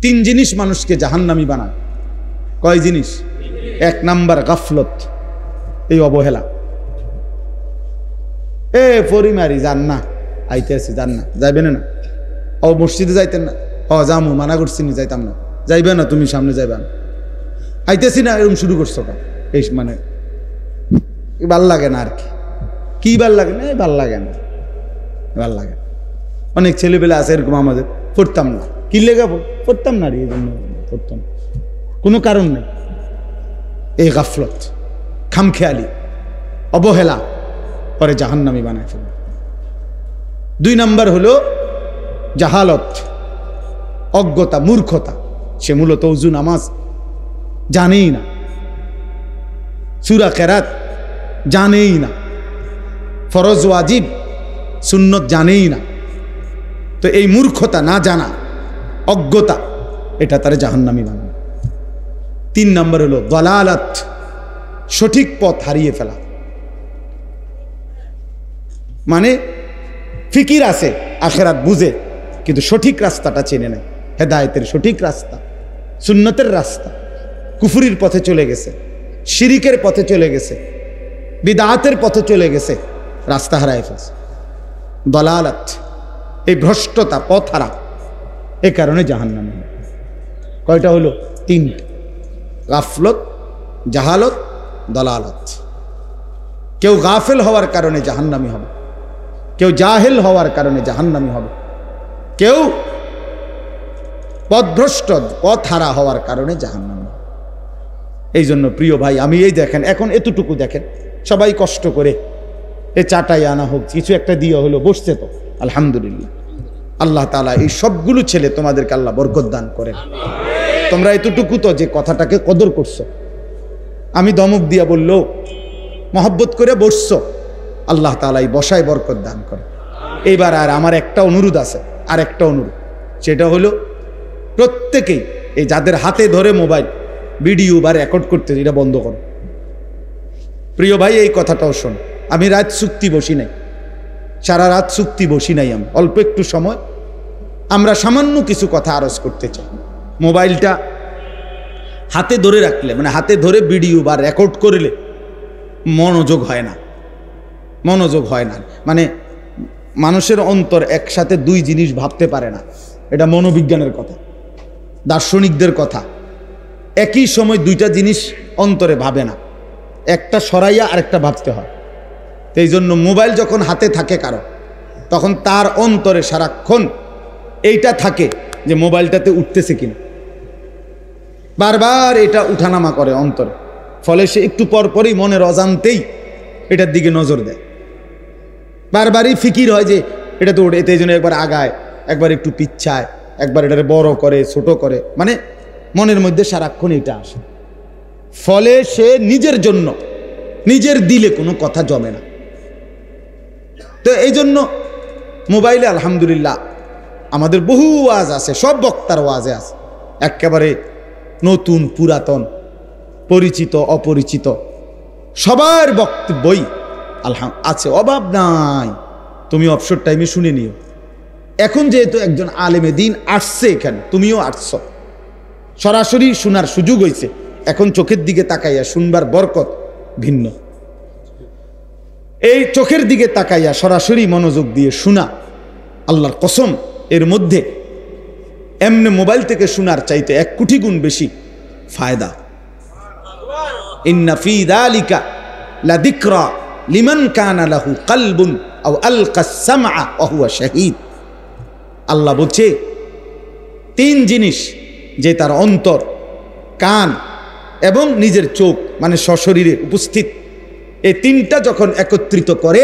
তিন জিনিস মানুষকে জাহান্নামী বানায়। কয় জিনিস? এক নাম্বার গাফলত, এই অবহেলা। পরিমারি যান না, আইতে আছি যান না, যাইবেন না। ও মসজিদে যাইতেন না, যামু মানা করছি নি, যাইতাম না। যাইবে না, তুমি সামনে যাইবে না, আইতেছি না, এরকম শুরু করছো। এই মানে ভাল লাগে না আর কি ভাল লাগে না, ভাল লাগে না, ভাল লাগে। অনেক ছেলেপেলে আছে এরকম, আমাদের পড়তাম না, কি লেগে পড়তাম না, এই জন্য পড়তাম, কোনো কারণ নেই। এই গাফলত, খামখেয়ালি, অবহেলা পরে জাহান্নামী বানায় ফেলে। দুই নাম্বার হলো জাহালত, অজ্ঞতা, মূর্খতা। সে মূলত ওযু নামাজ জানেই না, সূরা কেরাত জানেই না, ফরজ ওয়াজিব সুন্নত জানেই না। তো এই মূর্খতা, না জানা, অজ্ঞতা, এটা তার জাহান্নামী বানায়। তিন নাম্বার হলো দালালাত, সঠিক পথ হারিয়ে ফেলা। মানে ফিকির আছে, আখিরাত বুঝে, কিন্তু সঠিক রাস্তাটা চেনে নেয়। হেদায়েতের সঠিক রাস্তা, সুন্নতের রাস্তা, কুফরির পথে চলে গেছে, শিরিকের পথে চলে গেছে, বিদআতের পথে চলে গেছে, রাস্তা হারায় ফেলছে। দালালাত, এই ভ্রষ্টতা, পথ হারা, এই কারণে জাহান্নামী। কয়টা হলো? তিনটা। গাফলত, জাহালত, দালালত। কেউ গাফেল হওয়ার কারণে জাহান্নামী হবে, কেউ জাহেল হওয়ার কারণে জাহান্নামী হবে, কেউ পথভ্রষ্ট, পথ হারা হওয়ার কারণে জাহান্নামী। এই জন্য প্রিয় ভাই, আমি এই দেখেন, এখন এতটুকু দেখেন, সবাই কষ্ট করে এ চাটাই আনা হোক, কিছু একটা দিয়ে হলো, বসছে তো আলহামদুলিল্লাহ। আল্লাহ তাআলা এই সবগুলো ছেলে তোমাদেরকে আল্লাহ বরকত দান করেন। তোমরা এতটুকু তো যে কথাটাকে কদর করছো, আমি দমক দিয়া বললো, মহব্বত করে বসছো, আল্লাহ তাআলা এই বসায় বরকত দান করে। এইবার আর আমার একটা অনুরোধ আছে, আর একটা অনুরোধ, সেটা হলো প্রত্যেকেই এই যাদের হাতে ধরে মোবাইল ভিডিও বা রেকর্ড করতে, এটা বন্ধ করো। প্রিয় ভাই, এই কথাটাও শোন, আমি রাত চুক্তি বসি নাই, সারা রাত চুক্তি বসি নাই। আমি অল্প একটু সময়, আমরা সামান্য কিছু কথা আরজ করতে চাই। মোবাইলটা হাতে ধরে রাখলে, মানে হাতে ধরে ভিডিও বা রেকর্ড করলে মনোযোগ হয় না, মনোযোগ হয় না। মানে মানুষের অন্তর একসাথে দুই জিনিস ভাবতে পারে না, এটা মনোবিজ্ঞানের কথা, দার্শনিকদের কথা। একই সময় দুইটা জিনিস অন্তরে ভাবে না, একটা সরাইয়া আরেকটা ভাবতে হয়। তো এই জন্য মোবাইল যখন হাতে থাকে কারো, তখন তার অন্তরে সারাক্ষণ এইটা থাকে যে মোবাইলটাতে উঠতেছে কিনা, বারবার এটা উঠানামা করে অন্তরে। ফলে সে একটু পরপরই মনের অজান্তেই এটার দিকে নজর দেয়, বারবারই ফিকির হয় যে এটা তো ওঠে, এই জন্য একবার আগায়, একবার একটু পিচ্ছায়, একবার এটারে বড় করে, ছোট করে, মানে মনের মধ্যে সারাক্ষণ এটা আসে। ফলে সে নিজের জন্য, নিজের দিলে কোনো কথা জমে না। তো এই জন্য মোবাইলে আলহামদুলিল্লাহ আমাদের বহু ওয়াজ আছে, সব বক্তার ওয়াজে আছে, একেবারে নতুন পুরাতন, পরিচিত অপরিচিত, সবার বক্তব্যই আছে, অভাব নাই। তুমি অবসর টাইমে শুনে নিও। এখন যেহেতু একজন আলেমে দিন আসছে এখানে, তুমিও আসছ, সরাসরি শোনার সুযোগ হয়েছে, এখন চোখের দিকে তাকাইয়া শুনবার বরকত ভিন্ন। এই চোখের দিকে তাকাইয়া সরাসরি মনোযোগ দিয়ে শোনা, আল্লাহর কসম, এর মধ্যে এমনি মোবাইল থেকে শোনার চাইতে 1 কোটি গুণ বেশি ফায়দা। ইন্না ফি যালিকা লাযিকরা লিমান কানা লাহু কলবুন আও আলকা আস-সামআ ওয়া হুয়া শাহীদ। আল্লাহ বলছে 3 জিনিস, যে তার অন্তর, কান এবং নিজের চোখ, মানে সশরীরে উপস্থিত, এই 3টা যখন একত্রিত করে,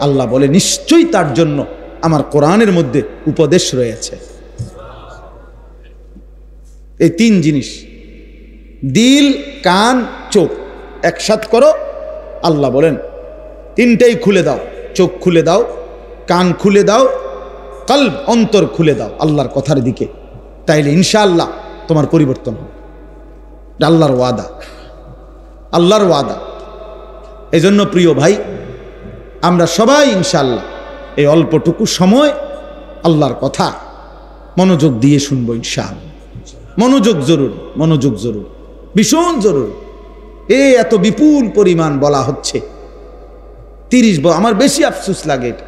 আল্লাহ বলে নিশ্চয়ই তার জন্য আমার কোরআনের মধ্যে উপদেশ রয়েছে। এই 3 জিনিস, দিল, কান, চোখ একসাথ করো, আল্লাহ বলেন 3টাই খুলে দাও, চোখ খুলে দাও, কান খুলে দাও, কলব, অন্তর খুলে দাও আল্লাহর কথার দিকে, তাইলে ইনশাআল্লাহ তোমার পরিবর্তন হবে। আল্লাহর ওয়াদা, আল্লাহর ওয়াদা। এজন্য প্রিয় ভাই, আমরা সবাই ইনশাআল্লাহ এই অল্পটুকু সময় আল্লাহর কথা মনোযোগ দিয়ে শুনবো ইনশাআল্লাহ। মনোযোগ জরুরি, মনোযোগ জরুরি, ভীষণ জরুরি। এত বিপুল পরিমাণ বলা হচ্ছে 30 বছর। আমার বেশি আফসোস লাগে এটা।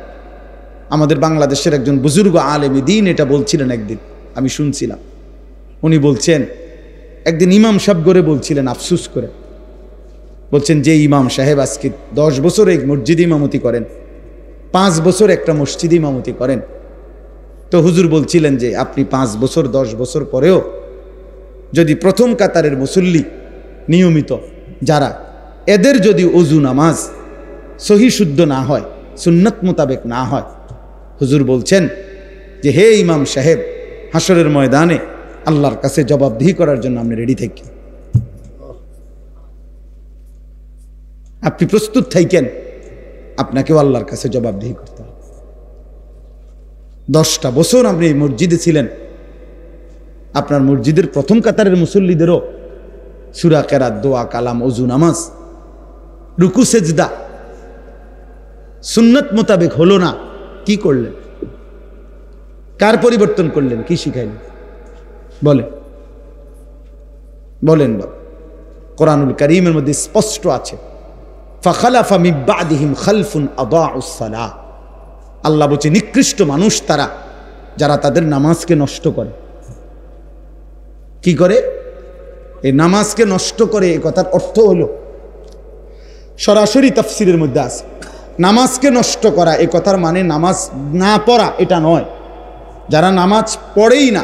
আমাদের বাংলাদেশের একজন বুজুর্গ আলেমে দ্বীন এটা বলছিলেন একদিন, আমি শুনছিলাম। উনি বলছেন একদিন ইমাম সাহেব করে বলছিলেন আফসোস করে, বলছেন যে ইমাম সাহেব আজকে 10 বছর এক মসজিদে ইমামতি করেন, 5 বছর একটা মসজিদে ইমামতি করেন, তো হুজুর বলছিলেন যে আপনি 5 বছর 10 বছর পরেও যদি প্রথম কাতারের মুসল্লি নিয়মিত যারা, এদের যদি ওযু নামাজ সহি শুদ্ধ না হয়, সুন্নাত মোতাবেক না হয়, হুজুর বলছেন যে হে ইমাম সাহেব, হাসরের ময়দানে আল্লাহর কাছে জবাবদিহি করার জন্য আপনি রেডি থাকি, আপনি প্রস্তুত থাকেন, আপনাকেও আল্লাহর কাছে জবাবদিহি করতে হবে। 10টা বছর আপনি এই মসজিদে ছিলেন, আপনার মসজিদের প্রথম কাতারের মুসল্লিদেরও সূরা কেরাত, দোয়া, কালাম, ওযু, নামাজ, রুকু, সেজদা সুন্নাত মোতাবেক হলো না, কি করলেন? কার পরিবর্তন করলেন? কি শিখাইলেন? বলেন বলেন বাবা। কোরআনুল কারীমের মধ্যে স্পষ্ট আছে, ফাখালাফা মিন বাদিহিম খালফুন আদাউস সালাহ। আল্লাহ বলছে নিকৃষ্ট মানুষ তারা যারা তাদের নামাজকে নষ্ট করে। কি করে? এই নামাজকে নষ্ট করে, এই কথার অর্থ হলো সরাসরি তাফসীরের মধ্যে আছে, নামাজকে নষ্ট করা এই কথার মানে নামাজ না পড়া এটা নয়, যারা নামাজ পড়েই না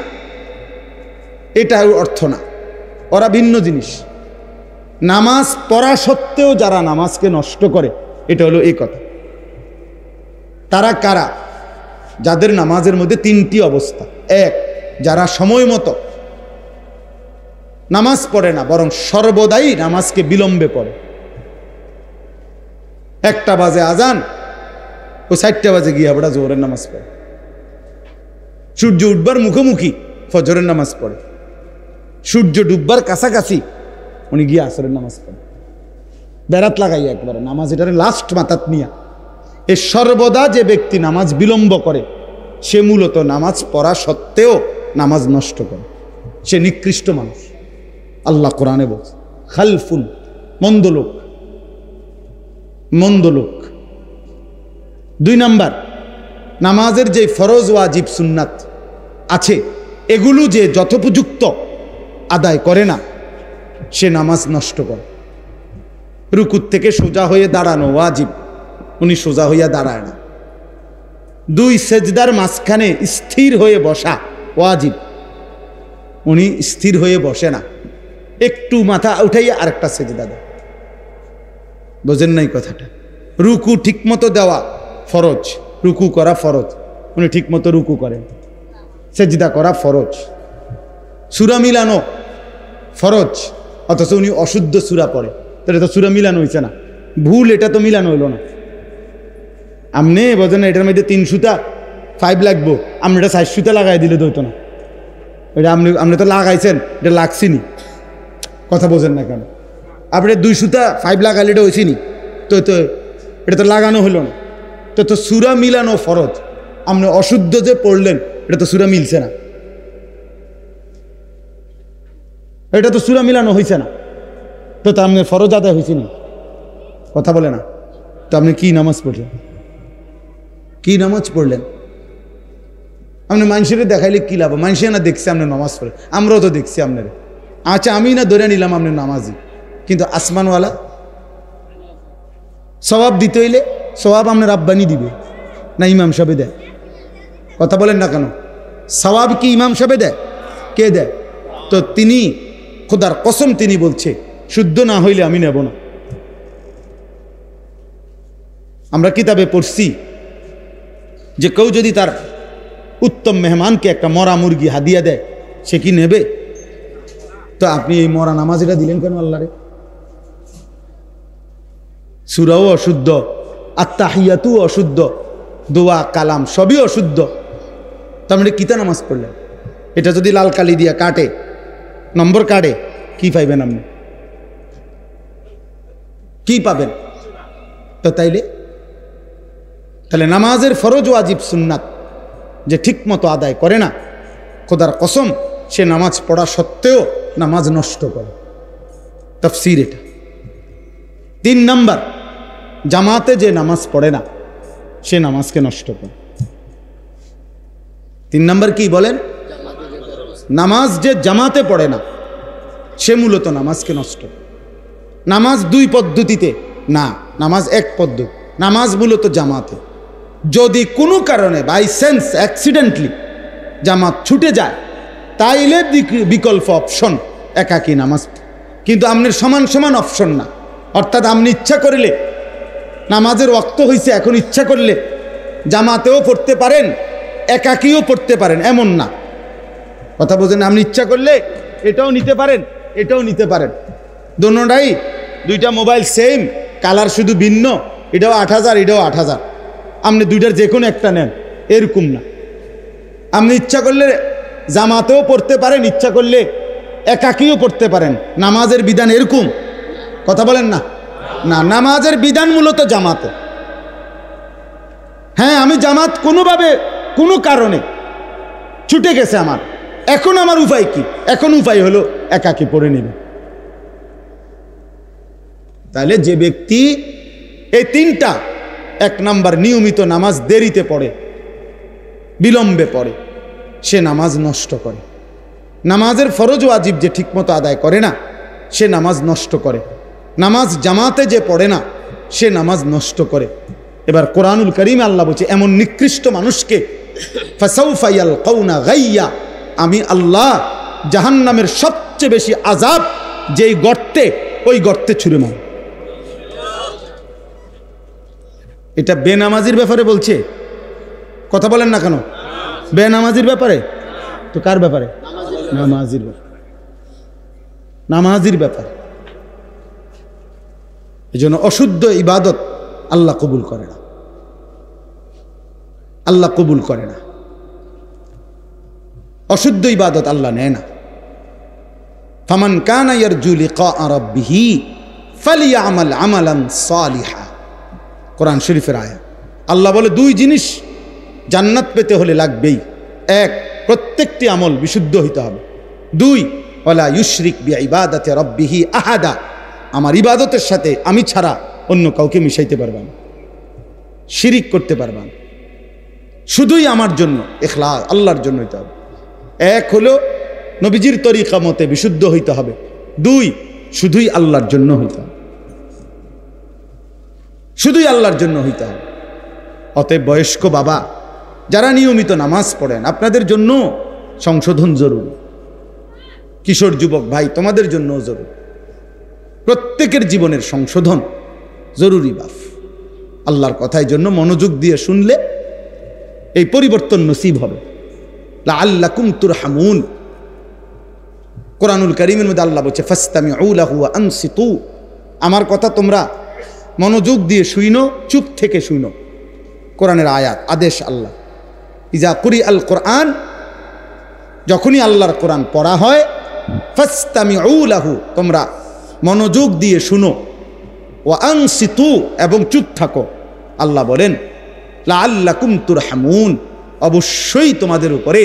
এটা অর্থ না, ওরা ভিন্ন জিনিস। নামাজ পড়া সত্ত্বেও যারা নামাজকে নষ্ট করে এটা হলো এই কথা। তারা কারা? যাদের নামাজের মধ্যে 3টি অবস্থা। 1, যারা সময় মতো নামাজ পড়ে না, বরং সর্বদাই নামাজকে বিলম্বে পড়ে। 1টা বাজে আজান, ও 4টা বাজে গিয়ে আবার জোহরের নামাজ পড়ে। সূর্য উঠবার মুখোমুখি ফজরের নামাজ পড়ে। সূর্য ডুববার কাছাকাছি উনি গিয়ে আসরের নামাজ পড়ে। বেড়াত লাগাই একবারে নামাজ, এটার লাস্ট মাথাত নিয়া। এ সর্বদা যে ব্যক্তি নামাজ বিলম্ব করে সে মূলত নামাজ পড়া সত্ত্বেও নামাজ নষ্ট করে, সে নিকৃষ্ট মানুষ। আল্লাহ কোরআনে বলছে খালফুন, মন্দ লোক, মন্দ লোক। 2 নাম্বার, নামাজের যে ফরজ ওয়াজিব সুন্নাত আছে এগুলো যে যথোপযুক্ত আদায় করে না সে নামাজ নষ্ট করে। রুকুর থেকে সোজা হয়ে দাঁড়ানো ওয়াজিব, উনি সোজা হইয়া দাঁড়ায় না। 2, সেজদার মাঝখানে স্থির হয়ে বসা ওয়াজিব, উনি স্থির হয়ে বসে না, একটু মাথা উঠাইয়া আরেকটা সেজদা দেয়। বোঝেন নাই কথাটা? রুকু ঠিকমতো দেওয়া ফরজ, রুকু করা ফরজ, উনি ঠিকমতো রুকু করেন। সেজদা করা ফরজ, সূরা মিলানো ফরজ, অথচ উনি অশুদ্ধ সূরা পড়ে। তাহলে তো সূরা মিলানো হয়েছে না, ভুল, এটা তো মিলানো হইল না। আমনে বোঝেন না এটার মধ্যে 3 সুতা 5 লাগবো, আপনি এটা 4 সুতা লাগাই দিলে তো হইতো না। এটা আপনি তো লাগাইছেন, এটা লাগছিনি, কথা বোঝেন না কেন? আপনি 2 সুতা 5 লাগাইলে এটা হয়েছিনি, তো এটা তো লাগানো হলো না। তো সূরা মিলানো ফরজ, আপনি অশুদ্ধ যে পড়লেন এটা তো সূরা মিলছে না, এটা তো সূরা মিলানো হয়েছে না, তো আপনি ফরজ আদায় হয়েছে না, কথা বলে না। তো আপনি কি নামাজ পড়লেন? কি নামাজ পড়লেন? আপনি মানুষের দেখাইলে কি লাভ? মানুষে না দেখছে আপনি নামাজ পড়ে, আমরাও তো দেখছি আপনার। আচ্ছা আমি না ধরে নিলাম আপনি নামাজি, কিন্তু আসমানওয়ালা সওয়াব দিতে হইলে সওয়াব আপনার রাব্বানি দিবে না ইমাম সাহেব দেয়? কথা বলেন না কেন? সওয়াব কি ইমাম সাহেব দেয়? কে দেয়? তো তিনি খোদার কসম তিনি বলছে শুদ্ধ না হইলে আমি নেব না। আমরা কিতাবে পড়ছি যে কেউ যদি তার উত্তম মেহমানকে একটা মরা মুরগি হাদিয়া দেয় সে কি নেবে? তো আপনি এই মরা নামাজিটা দিলেন কেন আল্লাহরে? সূরাও অশুদ্ধ, আত্তাহিয়াতু অশুদ্ধ, দোয়া কালাম সবই অশুদ্ধ, তো আপনি কিতা নামাজ পড়লেন? এটা যদি লাল কালি দিয়া কাটে, নম্বর কাটে, কি পাইবেন আপনি? কি পাবেন? তো তাহলে নামাজের ফরজ ওয়াজিব সুন্নাত যে ঠিক মতো আদায় করে না, খোদার কসম সে নামাজ পড়া সত্ত্বেও নামাজ নষ্ট করে। তাফসীর এটা। 3 নাম্বার, জামাতে যে নামাজ পড়ে না সে নামাজকে নষ্ট করে। 3 নাম্বার কি বলেন? নামাজ যে জামাতে পড়ে না সে মূলত নামাজকে নষ্ট করে। নামাজ 2 পদ্ধতিতে না, নামাজ 1 পদ্ধতি। নামাজ মূলত জামাতে। যদি কোনো কারণে বাই সেন্স অ্যাক্সিডেন্টলি জামাত ছুটে যায় তাইলে বিকল্প অপশন একাকী নামাজ, কিন্তু আপনার সমান সমান অপশন না। অর্থাৎ আপনি ইচ্ছা করলে নামাজের ওয়াক্ত হয়েছে, এখন ইচ্ছা করলে জামাতেও পড়তে পারেন, একাকীও পড়তে পারেন, এমন না। কথা বোঝেন? আপনি ইচ্ছা করলে এটাও নিতে পারেন, এটাও নিতে পারেন, দোনোটাই। 2টা মোবাইল সেম, কালার শুধু ভিন্ন, এটাও 8000, এটাও 8000, আপনি 2টার যে কোনো একটা নেন, এরকম না। আপনি ইচ্ছা করলে জামাতেও পড়তে পারেন, ইচ্ছা করলে একাকীও পড়তে পারেন। নামাজের বিধান এরকম? কথা বলেন না। না, নামাজের বিধান মূলত জামাতে। হ্যাঁ, আমি জামাত কোনোভাবে কোনো কারণে ছুটে গেছে আমার, এখন আমার উপায় কি? এখন উপায় হলো একাকী পড়ে নেবে। তাহলে যে ব্যক্তি এই 3টা, 1 নাম্বার নিয়মিত নামাজ দেরিতে পড়ে, বিলম্বে পড়ে, সে নামাজ নষ্ট করে। নামাজের ফরজ ওয়াজিব যে ঠিকমতো আদায় করে না সে নামাজ নষ্ট করে। নামাজ জামাতে যে পড়ে না সে নামাজ নষ্ট করে। এবার কোরআনুল কারীমে আল্লাহ বলছে এমন নিকৃষ্ট মানুষকে ফাসাউফা ইয়ালকাউনা গাইয়া, আমি আল্লাহ জাহান্নামের সবচেয়ে বেশি আযাব যেই গর্তে, ওই গর্তে ছুঁড়ে মার। এটা বেনামাজির ব্যাপারে বলছে, কথা বলেন না কেন? বেনামাজির ব্যাপারে তো কার ব্যাপারে? নামাজির ব্যাপারে। নামাজির ব্যাপারে। এই জন্য অশুদ্ধ ইবাদত আল্লাহ কবুল করে না, আল্লাহ কবুল করে না। অশুদ্ধ ইবাদত আল্লাহ নেয় না। ফামান কানা ইয়ারজু লিকা রাব্বিহি ফালিয়ামাল আমালান সালিহা, কোরআন শরীফের আয়াত। আল্লাহ বলে 2 জিনিস জান্নাত পেতে হলে লাগবেই। 1, প্রত্যেকটি আমল বিশুদ্ধ হইতে হবে। 2, ওয়ালা ইউশরিক বিইবাদাতি রাব্বিহি আহাদা, আমার ইবাদতের সাথে আমি ছাড়া অন্য কাউকে মিশাইতে পারবে না, শিরিক করতে পারবে না, শুধুই আমার জন্য, ইখলাস আল্লাহর জন্য হইতে হবে। 1 হলো নবীজির তরিকা মতে বিশুদ্ধ হইতে হবে। 2, শুধুই আল্লাহর জন্য হইতে হবে, শুধুই আল্লাহর জন্য হইতে হবে। অতএব বয়স্ক বাবা যারা নিয়মিত নামাজ পড়েন, আপনাদের জন্য সংশোধন জরুরি। কিশোর যুবক ভাই, তোমাদের জন্য জরুরি। প্রত্যেকের জীবনের সংশোধন জরুরি বাপ। আল্লাহর কথার জন্য মনোযোগ দিয়ে শুনলে এই পরিবর্তন নসিব হবে। লাআল্লাকুম তুরহামুন, কোরআনুল কারীমের মধ্যে আল্লাহ বলছে ফাসতামিউ লাহু ওয়া আনসিতু, আমার কথা তোমরা মনোযোগ দিয়ে শুইনো, চুপ থেকে শুইনো। কোরআনের আয়াত, আদেশ আল্লাহ। ইজা কুরি আল কোরআন, যখনই আল্লাহর কোরআন পড়া হয়, ফাসতামিউ লাহু, তোমরা মনোযোগ দিয়ে শুনো, ওয়া আনসিতু, এবং চুপ থাকো। আল্লাহ বলেন লাআল্লাকুম তুরহামুন, অবশ্যই তোমাদের উপরে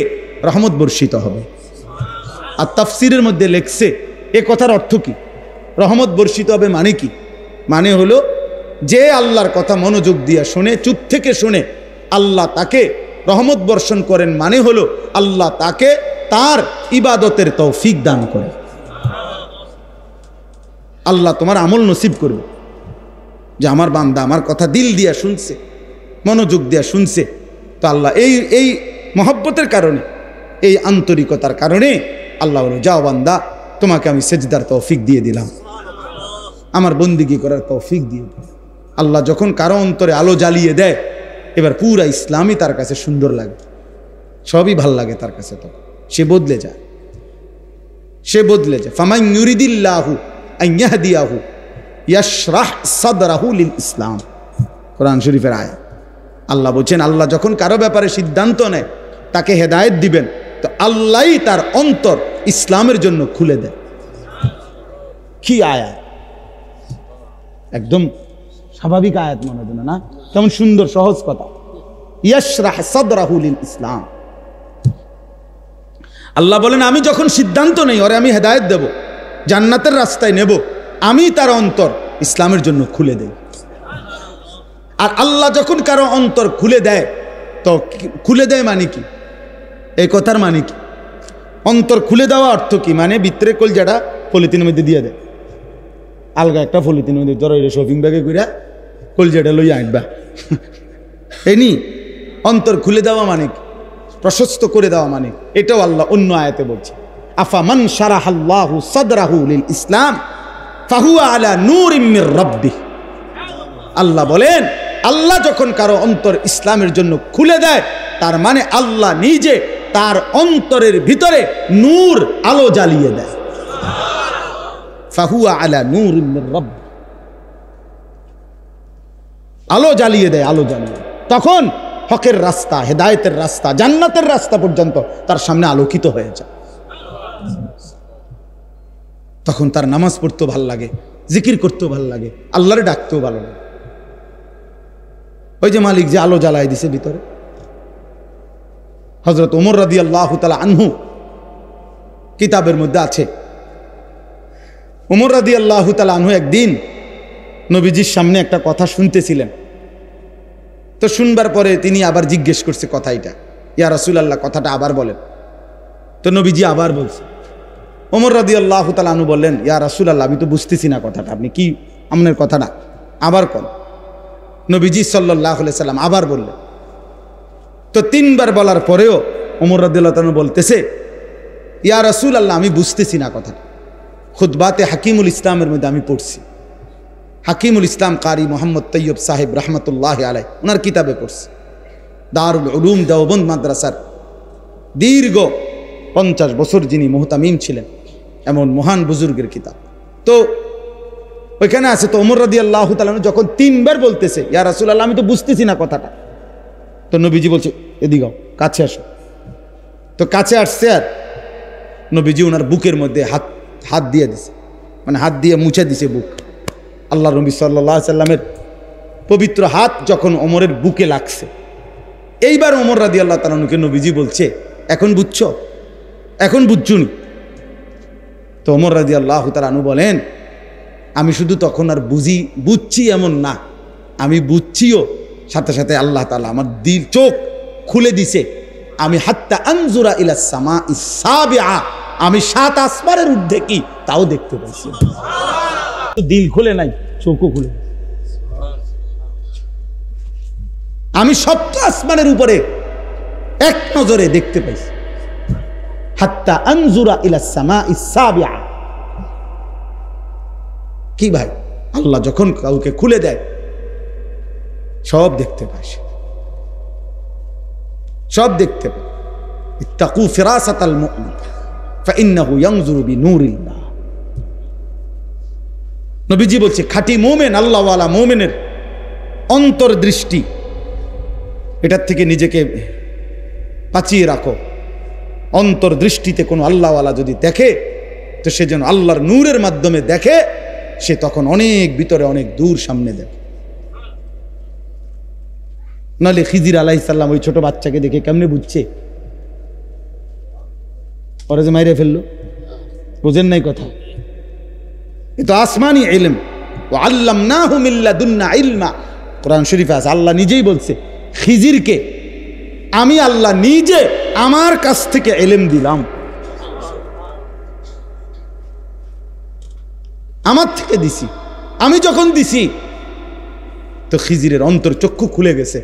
রহমত বর্ষিত হবে। আর তাফসীরের মধ্যে লেখছে এ কথার অর্থ কি? রহমত বর্ষিত হবে মানে কি? মানে হলো যে আল্লাহর কথা মনোযোগ দিয়ে শুনে, চুপ থেকে শুনে, আল্লাহ তাকে রহমত বর্ষণ করেন। মানে হলো আল্লাহ তাকে তার ইবাদতের তৌফিক দান করে। আল্লাহ তোমার আমল নসিব করবে যে আমার বান্দা আমার কথা দিল দিয়া শুনছে, মনোযোগ দিয়া শুনছে। তো আল্লাহ এই মহব্বতের কারণে, এই আন্তরিকতার কারণে আল্লাহ বলো, যাও বান্দা, তোমাকে আমি সেজদার তৌফিক দিয়ে দিলাম, আমার বন্দিগি করার তৌফিক দিয়ে দিলাম। আল্লাহ যখন কারো অন্তরে আলো জ্বালিয়ে দেয়, এবার পুরা ইসলামই তার কাছে সুন্দর লাগে, সবই ভাল লাগে তার কাছে। তখন সে বদলে যায়, সে বদলে যায়। ফামান ইউরিদিল্লাহু আন ইয়াহদিয়াহু ইয়াশরাহ সাদরাহু লিল ইসলাম, কোরআন শরীফের আয়াত। আল্লাহ বলছেন আল্লাহ যখন কারো ব্যাপারে সিদ্ধান্ত নেয়, তাকে হেদায়েত দিবেন, তো আল্লাহই তার অন্তর ইসলামের জন্য খুলে দেয়। কি আয়াত! একদম স্বাভাবিক আয়াত মনে হয় না? কেমন সুন্দর সহজ কথা। ইয়াশরাহ সাদরাহু লিল ইসলাম। আল্লাহ বলেন আমি যখন সিদ্ধান্ত নেই ওরে আমি হেদায়েত দেব, জান্নাতের রাস্তায় নেব, আমি তার অন্তর ইসলামের জন্য খুলে দেই। আর আল্লাহ যখন কারো অন্তর খুলে দেয়, তো খুলে দেয় মানে কি, এই কথার মানে কি? অন্তর খুলে দেওয়া অর্থ কি? মানে ভিতরে কলজাটা পলিথিনের মধ্যে দিয়ে দেয়, আলগা একটা পলিথিনের মধ্যে ধরো শপিং ব্যাগে করে কলজাটা লই আনবা। এনি অন্তর খুলে দেওয়া মানে কি, প্রশস্ত করে দেওয়া মানে, এটাও আল্লাহ অন্য আয়াতে বলছে, আফামান শারাহাল্লাহু সাদরাহু লিল ইসলাম ফাহুয়া আলা নূরিম মির রাব্বিহ। আল্লাহ বলেন আল্লাহ যখন কারো অন্তর ইসলামের জন্য খুলে দেয়, তার মানে আল্লাহ নিজে তার অন্তরের ভিতরে নূর, আলো জ্বালিয়ে দেয়। ফাহুয়া আলা নূরিম মির রাব্বিহ, আলো জ্বালিয়ে দেয়, আলো জ্বালিয়ে। তখন হকের রাস্তা, হেদায়েতের রাস্তা, জান্নাতের রাস্তা পর্যন্ত তার সামনে আলোকিত হয়ে যায়। তখন তার নামাজ পড়তেও ভাল লাগে, জিকির করতেও ভাল লাগে, আল্লাহরে ডাকতেও ভালো লাগে। ওই যে মালিক যে আলো জ্বালাই দিছে ভিতরে। হযরত ওমর রাদিয়াল্লাহু তাআলা আনহু কিতাবের মধ্যে আছে, ওমর রাদিয়াল্লাহু তাআলা আনহু একদিন নবীজির সামনে একটা কথা শুনতেছিলেন। তো শুনবার পরে তিনি আবার জিজ্ঞেস করছে কথাটা, ইয়া রাসূলুল্লাহ কথাটা আবার বলেন। তো নবীজি আবার বলছে। ওমর রাদিয়াল্লাহু তাআলা আনহু বললেন, ইয়া রাসূলুল্লাহ আমি তো বুঝতেছি না কথাটা, আপনি কি আপনার কথাটা আবার কোন। নবীজি সাল্লাল্লাহু আলাইহি সাল্লাম আবার বললেন। তো তিনবার বলার পরেও ওমর রাদিয়াল্লাহু তাআলা বলতেছে, ইয়া রাসূলুল্লাহ আমি বুঝতেছি না কথাটা। খুতবাতে হাকিমুল ইসলামের মধ্যে আমি পড়ছি, হাকিমুল ইসলাম কারি মোহাম্মদ তৈয়ব সাহেব রহমতুল্লাহ আলাই ওনার কিতাবে পড়ছি, দারুল উলুম দেওবন্দ মাদ্রাসার দীর্ঘ 50 বছর যিনি মুহতামিম ছিলেন, এমন মহান বুজুর্গের কিতাব। তো ওইখানে আছে। তো ওমর রাদিয়াল্লাহু তাআলা যখন তিনবার বলতেছে, ইয়া রাসূলুল্লাহ আমি তো বুঝতেছি না কথাটা, তো নবীজি বলছে এদিকে কাছে আসো। তো কাছে আসছে, আর নবীজি ওনার বুকের মধ্যে হাত দিয়ে দিছে, মানে হাত দিয়ে মুছে দিছে বুক। আল্লাহ নবী সাল্লাল্লাহু আলাইহি সাল্লামের পবিত্র হাত যখন ওমরের বুকে লাগছে, এইবার ওমর রাদিয়াল্লাহু তাআলা আনহুকে নবীজি বলছে, এখন বুঝছো, এখন বুঝছুনি। তো ওমর রাদিয়াল্লাহু তাআলা আনহু বলেন, আমি শুধু তখন আর বুঝছি এমন না, আমি বুঝছিও, সাথে সাথে আল্লাহ তাআলা আমার দিল চোখ খুলে দিছে। আমি হাত্তা আনজুরা ইলাস সামাইস সাবিআ, আমি 7 আসমানের ঊর্ধ্বে কি তাও দেখতে পাইছি। দিল খুলে নাই, চোখও খুলে। আমি 7 আসমানের উপরে এক নজরে দেখতে পাইছি। হাত্তা আনজুরা ইলাস সামাইস সাবিআ। কি ভাই, আল্লাহ যখন কাউকে খুলে দেয় সব দেখতে পায়, সব দেখতে পায়। ইত্তাকু ফিরাসাতাল মুমিন ফাইন্নাহু ইয়ানজুরু বিনূরিল্লাহ। নবীজি বলছে খাঁটি মুমিন, আল্লাহওয়ালা মুমিনের অন্তর্দৃষ্টি, এটার থেকে নিজেকে বাঁচিয়ে রাখো। অন্তর্দৃষ্টিতে কোনো আল্লাহওয়ালা যদি দেখে, তো সে যেন আল্লাহর নূরের মাধ্যমে দেখে, সে তখন অনেক ভিতরে, অনেক দূর সামনে দেখে। নাহলে খিজির আলাইহিস সালাম ওই ছোট বাচ্চাকে দেখে কেমনে বুঝছে ওরা যে মাইরে ফেললো? বুঝেন নাই কথা? এ তো আসমানি ইলম, ওয়া আল্লামনাহু মিন লাদুন্না ইলমা। কোরআন শরীফে আছে, আল্লাহ নিজেই বলছে খিজিরকে আমি আল্লাহ নিজে আমার কাছ থেকে ইলম দিলাম, আমার থেকে দিছি। আমি যখন দিছি তো খিজিরের অন্তর চক্ষু খুলে গেছে,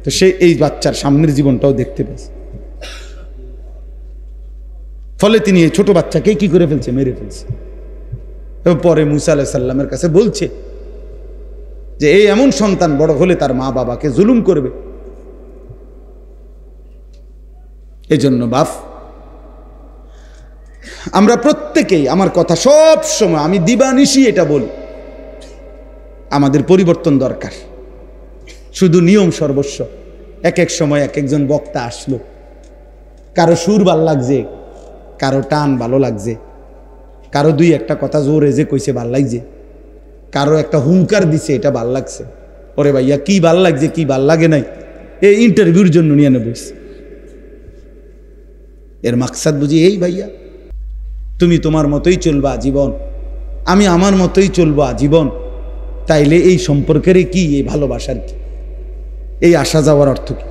তো সে এই বাচ্চার সামনের জীবনটাও দেখতে পেয়েছে। ফলে তিনি এই ছোট বাচ্চাকে কি করে ফেলছে, মেরে ফেলছে। এবং পরে মুসা আলাইহিস সালামের কাছে বলছে যে এই এমন সন্তান বড় হলে তার মা বাবাকে জুলুম করবে। এই জন্য বাপ, আমরা প্রত্যেকেই, আমার কথা সব সময় আমি দিবানিশি এটা বলি, আমাদের পরিবর্তন দরকার। শুধু নিয়ম সর্বস্ব। এক এক সময় এক একজন বক্তা আসলো, কারো সুর ভাল লাগছে, কারো টান ভালো লাগছে, কারো দুই একটা কথা জোরে যে কইছে ভাল লাগছে, কারো একটা হুঙ্কার দিছে এটা ভাল লাগছে। ওরে ভাইয়া কি ভাল লাগছে কি ভাল লাগে নাই, এই ইন্টারভিউর জন্য নিয়ে নেব। এর মাকসাদ বুঝি এই ভাইয়া, তুমি তোমার মতোই চলবা জীবন, আমি আমার মতোই চলবো জীবন, তাইলে এই সম্পর্কের কি, এই ভালোবাসার কি, এই আসা যাওয়ার অর্থ কি?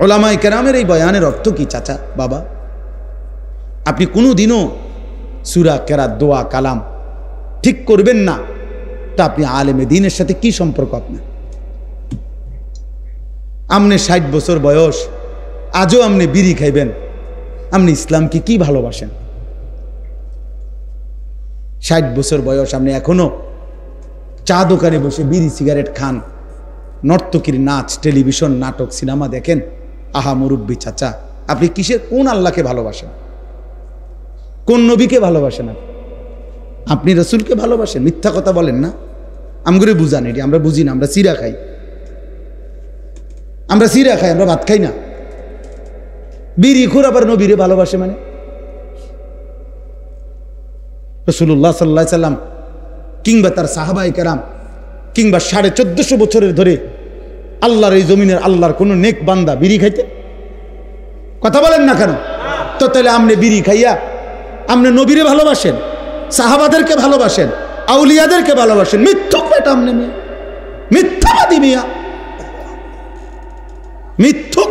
ওলামায়ে কেরামের এই বয়ানের অর্থ কি চাচা বাবা? আপনি কোনোদিনও সূরা কেরাত দোয়া কালাম ঠিক করবেন না, তা আপনি আলেমে দ্বীনের সাথে কি সম্পর্ক আপনার? আপনি 60 বছর বয়স, আজও আপনি বিড়ি খাইবেন, আপনি ইসলামকে কি ভালোবাসেন? 60 বছর বয়স, আপনি এখনো চা দোকানে বসে বিড়ি সিগারেট খান, নর্তকীর নাচ, টেলিভিশন, নাটক, সিনেমা দেখেন। আহা মুরব্বী চাচা, আপনি কিসের, কোন আল্লাহকে ভালোবাসেন? কোন নবীকে ভালোবাসেন? আপনি রসুলকে ভালোবাসেন? মিথ্যা কথা বলেন না, আমগুলো বুঝান, এটি আমরা বুঝি না। আমরা চিরা খাই, আমরা চিরা খাই, আমরা ভাত খাই না। বিড়ি খুর আবার নবীরে ভালোবাসে মানে? রাসূলুল্লাহ সাল্লাল্লাহু আলাইহি সাল্লাম কিংবা তার সাহাবায়ে কেরাম কিংবা 1450 বছরের ধরে আল্লাহর এই জমিনের আল্লাহর কোন নেক বান্দা বিড়ি খাইতে? কথা বলেন না কেন? তো তাহলে আপনি বিড়ি খাইয়া আপনি নবীরে ভালোবাসেন, সাহাবাদেরকে ভালোবাসেন, আউলিয়াদেরকে ভালোবাসেন? মিথ্যুক বেটা, আপনি মিথ্যাবাদী মিয়া, মিথ্যুক।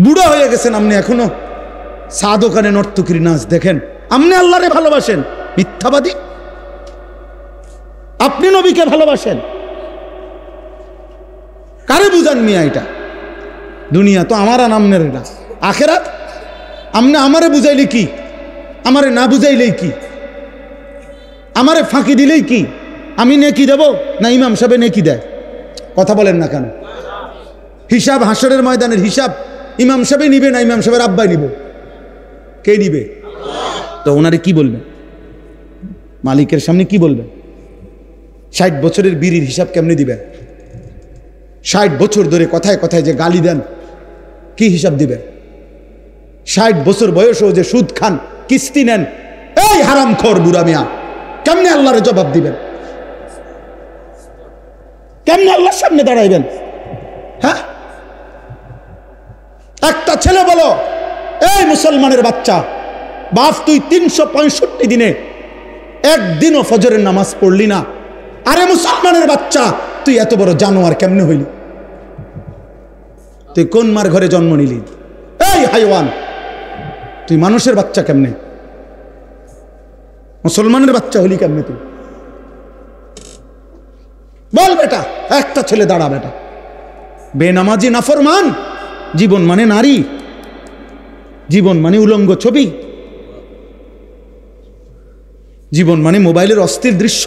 বুড়া হয়ে গেছেন আপনি, এখনো চা দোকানে নর্তকীর নাচ দেখেন, আপনি আল্লাহরে ভালোবাসেন? মিথ্যাবাদী। আপনি নবীকে ভালোবাসেন? কারে বুঝান মিয়া? এটা দুনিয়া তো আমার আর আমনের না, আখেরাত আমনে আমারে বুঝাইলে কি, আমারে না বুঝাইলেই কি, আমারে ফাঁকি দিলেই কি? আমি নেকি দেব না ইমাম সাহেব নেকি দেয়? কথা বলেন না কেন? হিসাব, হাসরের ময়দানের হিসাব ইমাম সাহেব নিবে না ইমাম সাহেবের আব্বাই নিব? কে নিবে? তো ওনারে কি বলবেন? মালিকের সামনে কি বলবেন? 60 বছরের বিড়ির হিসাব কেমনে দিবেন? 60 বছর ধরে কথায় কথায় যে গালি দেন, কি হিসাব দিবেন? 60 বছর বয়সেও যে সুদ খান, কিস্তি নেন, এই হারামখোর বুড়া মিয়া, কেমনে আল্লাহরে জবাব দিবেন? কেমনে আল্লাহর সামনে দাঁড়াইবেন? হ্যাঁ, একটা ছেলে বলো, এই মুসলমানের বাচ্চা, বাপ তুই 365 দিনে একদিনও ফজরের নামাজ পড়লি না, আরে মুসলমানের বাচ্চা তুই এত বড় জানোয়ার কেমনে হইলি? তুই কোন মার ঘরে জন্ম নিলি? এই হাইওয়ান, তুই মানুষের বাচ্চা কেমনে, মুসলমানের বাচ্চা হলি কেমনে তুই? বল বেটা, একটা ছেলে দাঁড়া বেটা। বেনামাজি নাফরমান, জীবন মানে নারী, জীবন মানে উলঙ্গ ছবি, জীবন মানে মোবাইলের অস্থির দৃশ্য,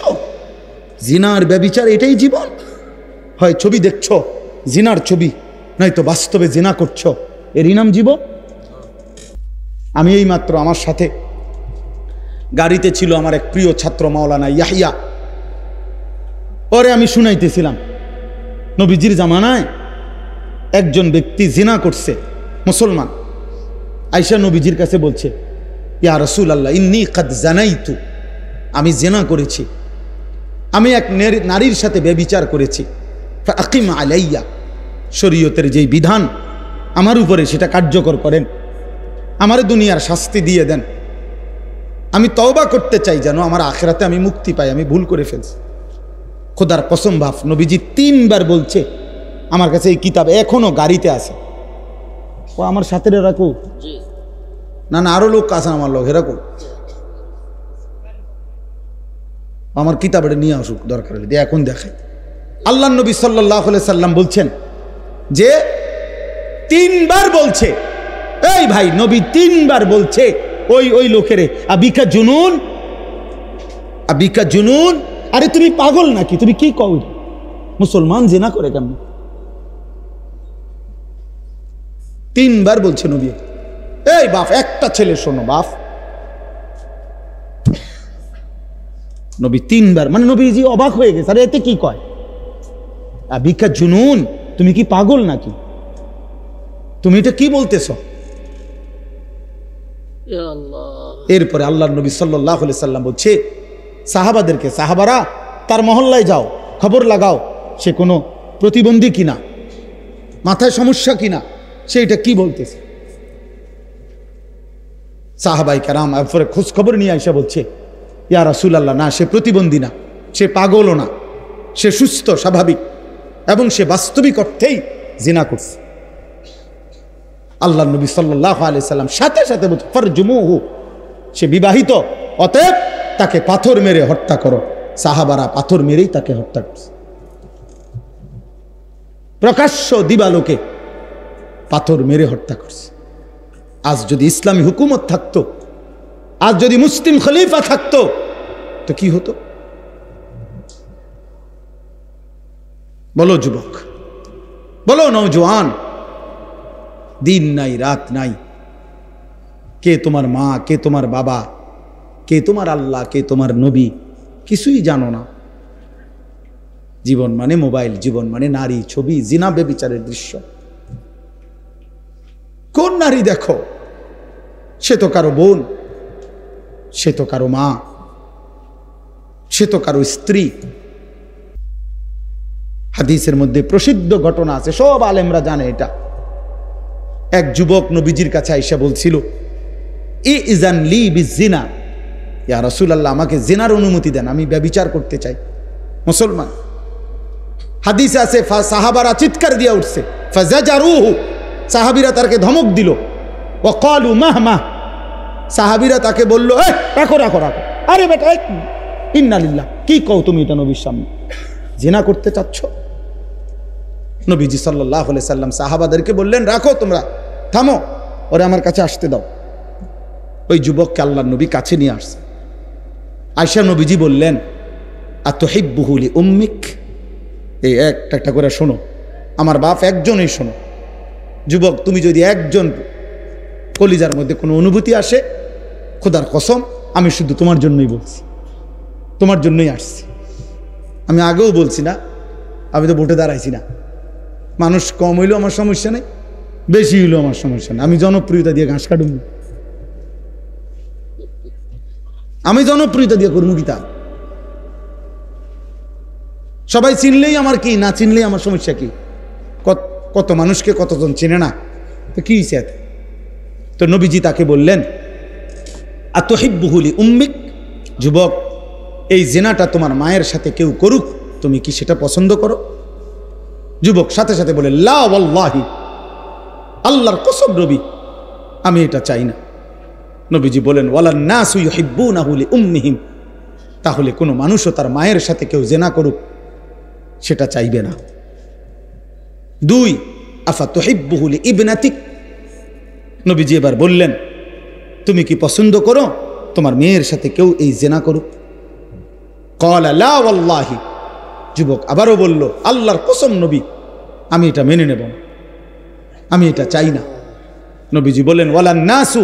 জিনার ব্যভিচার, এটাই জীবন? হয় ছবি দেখছো জিনার ছবি, নয়তো বাস্তবে জিনা করছো, এরই নাম জীবন? আমি এই মাত্র আমার সাথে গাড়িতে ছিল আমার এক প্রিয় ছাত্র মাওলানা ইয়াহিয়া, পরে আমি শুনাইতেছিলাম নবীজির জামানায় একজন ব্যক্তি জিনা করছে, মুসলমান, আয়েশা নবীজির কাছে বলছে, ইয়া রাসূলুল্লাহ ইন্নী কাদ জানাইতু, আমি জিনা করেছি, আমি এক নারীর সাথে ব্যভিচার করেছি, ফাকিম আলাইয়া, শরীয়তের যেই বিধান আমার উপরে সেটা কার্যকর করেন, আমারে দুনিয়ার শাস্তি দিয়ে দেন, আমি তওবা করতে চাই যেন আমার আখিরাতে আমি মুক্তি পাই, আমি ভুল করে ফেলছি। খোদার কসম বাপ, নবীজি 3 বার বলছে, আমার কাছে এই কিতাব এখনো গাড়িতে আছে, ও আমার সাথে রাখো, না না আরো লোক আছে আমার লোক, রাখো, আমার কিতাব এটা নিয়ে আসুক দরকার হলে, এখন দেখে। আল্লাহ নবী সাল্লাল্লাহু আলাইহি সাল্লাম বলছেন যে 3 বার বলছে, এই ভাই নবী 3 বার বলছে ওই লোকেরে, আবিকা জুনুন, আবিকা জুনুন, আরে তুমি পাগল নাকি, তুমি কি কও? মুসলমান জিনা করে কেমন? 3 বার বলছে নবী। এই বাপ, একটা ছেলে শোনো বাপ, নবী 3 বার, মানে নবীজি অবাক হয়ে গেছে, আরে এতে কি কয়? আবিকা জুনুন, তুমি কি পাগল নাকি, তুমি এটা কি বলতেছ? এরপরে আল্লাহর নবী সাল্লাল্লাহু আলাইহি সাল্লাম বলছে সাহাবাদেরকে, সাহাবারা তার মহল্লায় যাও, খবর লাগাও সে কোনো প্রতিবন্ধী কিনা, মাথায় সমস্যা কিনা, সে এটা কি বলতেছে। সাহাবাই কেরাম এরপরে খোঁজ খবর নিয়ে আইসা বলছে, ইয়া রাসূলুল্লাহ, না সে প্রতিবন্ধী না, সে পাগলও না, সে সুস্থ স্বাভাবিক এবং সে বাস্তবিক অর্থেই জিনা করছে। আল্লাহ নবী সাল্লাল্লাহু আলাইহি সাল্লাম সাথে সাথে বলছে, ফারজুমুহু, সে বিবাহিত, অতএব তাকে পাথর মেরে হত্যা করো। সাহাবারা পাথর মেরেই তাকে হত্যা করছে। প্রকাশ্য দিবালোকে পাথর মেরে হত্যা করছে। আজ যদি ইসলামী হুকুমত থাকতো, আজ যদি মুসলিম খলিফা থাকতো, তো কি হতো? বলো যুবক, বলো নওজোয়ান, দিন নাই রাত নাই, কে তোমার মা, কে তোমার বাবা, কে তোমার আল্লাহ, কে তোমার নবী, কিছুই জানো না। জীবন মানে মোবাইল, জীবন মানে নারী, ছবি, জিনা, বেবিচারের দৃশ্য। কোন নারী দেখো, সে তো কারো বোন, সে তো কারো মা, সে তো কারো স্ত্রী। হাদিসের মধ্যে প্রসিদ্ধ ঘটনা আছে, সব আলেমরা জানে এটা। এক যুবক নবীজির কাছে আইসা বলছিল, ইজান লি বিজিনা, ইয়া রাসূলুল্লাহ, আমাকে জিনার অনুমতি দেন, আমি ব্যভিচার করতে চাই। মুসলমান। হাদিসে আছে সাহাবারা চিৎকার দিয়া উঠছে, ফাজাজারুহু, সাহাবীরা তাকে ধমক দিল। ওয়াকালু মাহমা, সাহাবীরা তাকে বলল, রাখো রাখো রাখো, আরে বেটা, ইন্না লিল্লাহ, কি কও তুমি এটা নবীর সামনে? জিনা করতে চাচ্ছ? নবীজি সাল্লাল্লাহু আলাইহি সাল্লাম সাহাবাদেরকে বললেন, রাখো, তোমরা থামো, ওরে আমার কাছে আসতে দাও। ওই যুবককে আল্লাহর নবী কাছে নিয়ে আসছে। আয়েশা নবীজি বললেন, আতুহিব্বুহু লি উম্মিক, এই একটা একটা করে শোনো, আমার বাপ একজনই শোনো। যুবক, তুমি যদি একজন কলিজার মধ্যে কোনো অনুভূতি আসে, খোদার কসম আমি শুধু তোমার জন্যই বলছি, তোমার জন্যই আসছি। আমি আগেও বলছি না, আমি তো ভোটে দাঁড়াইছি না। মানুষ কম হইলেও আমার সমস্যা নেই, বেশি হইলেও আমার সমস্যা নেই। আমি জনপ্রিয়তা দিয়ে ঘাস কাটুন, আমি জনপ্রিয়তা দিয়ে করবো কি তা? সবাই চিনলেই আমার কি, না চিনলেই আমার সমস্যা কি? কত মানুষকে কতজন চিনে না, তো কি হয়েছে? তো নবীজি তাকে বললেন, আতুহিব্বুহু লি উম্মিক, যুবক, এই জিনাটা তোমার মায়ের সাথে কেউ করুক, তুমি কি সেটা পছন্দ করো? যুবক সাথে সাথে বলে, লা ওয়াল্লাহি, আল্লাহর কসম নবী, আমি এটা চাই না। নবীজি বলেন, ওয়ালান নাসু ইউহিব্বুনাহু লি উম্মিহিম, তাহলে কোনো মানুষও তার মায়ের সাথে কেউ জিনা করুক সেটা চাইবে না। 2, আফা তুহিব্বুহু লি ইবনাতিক, নবীজি এবার বললেন, তুমি কি পছন্দ করো তোমার মেয়ের সাথে কেউ এই জিনা করুক? ক্বালা লা ওয়াল্লাহি, যুবক আবারও বলল, আল্লাহর কসম নবী, আমি এটা মেনে নেব না, আমি এটা চাই না। নবীজি বলেন, ওয়ালান নাসু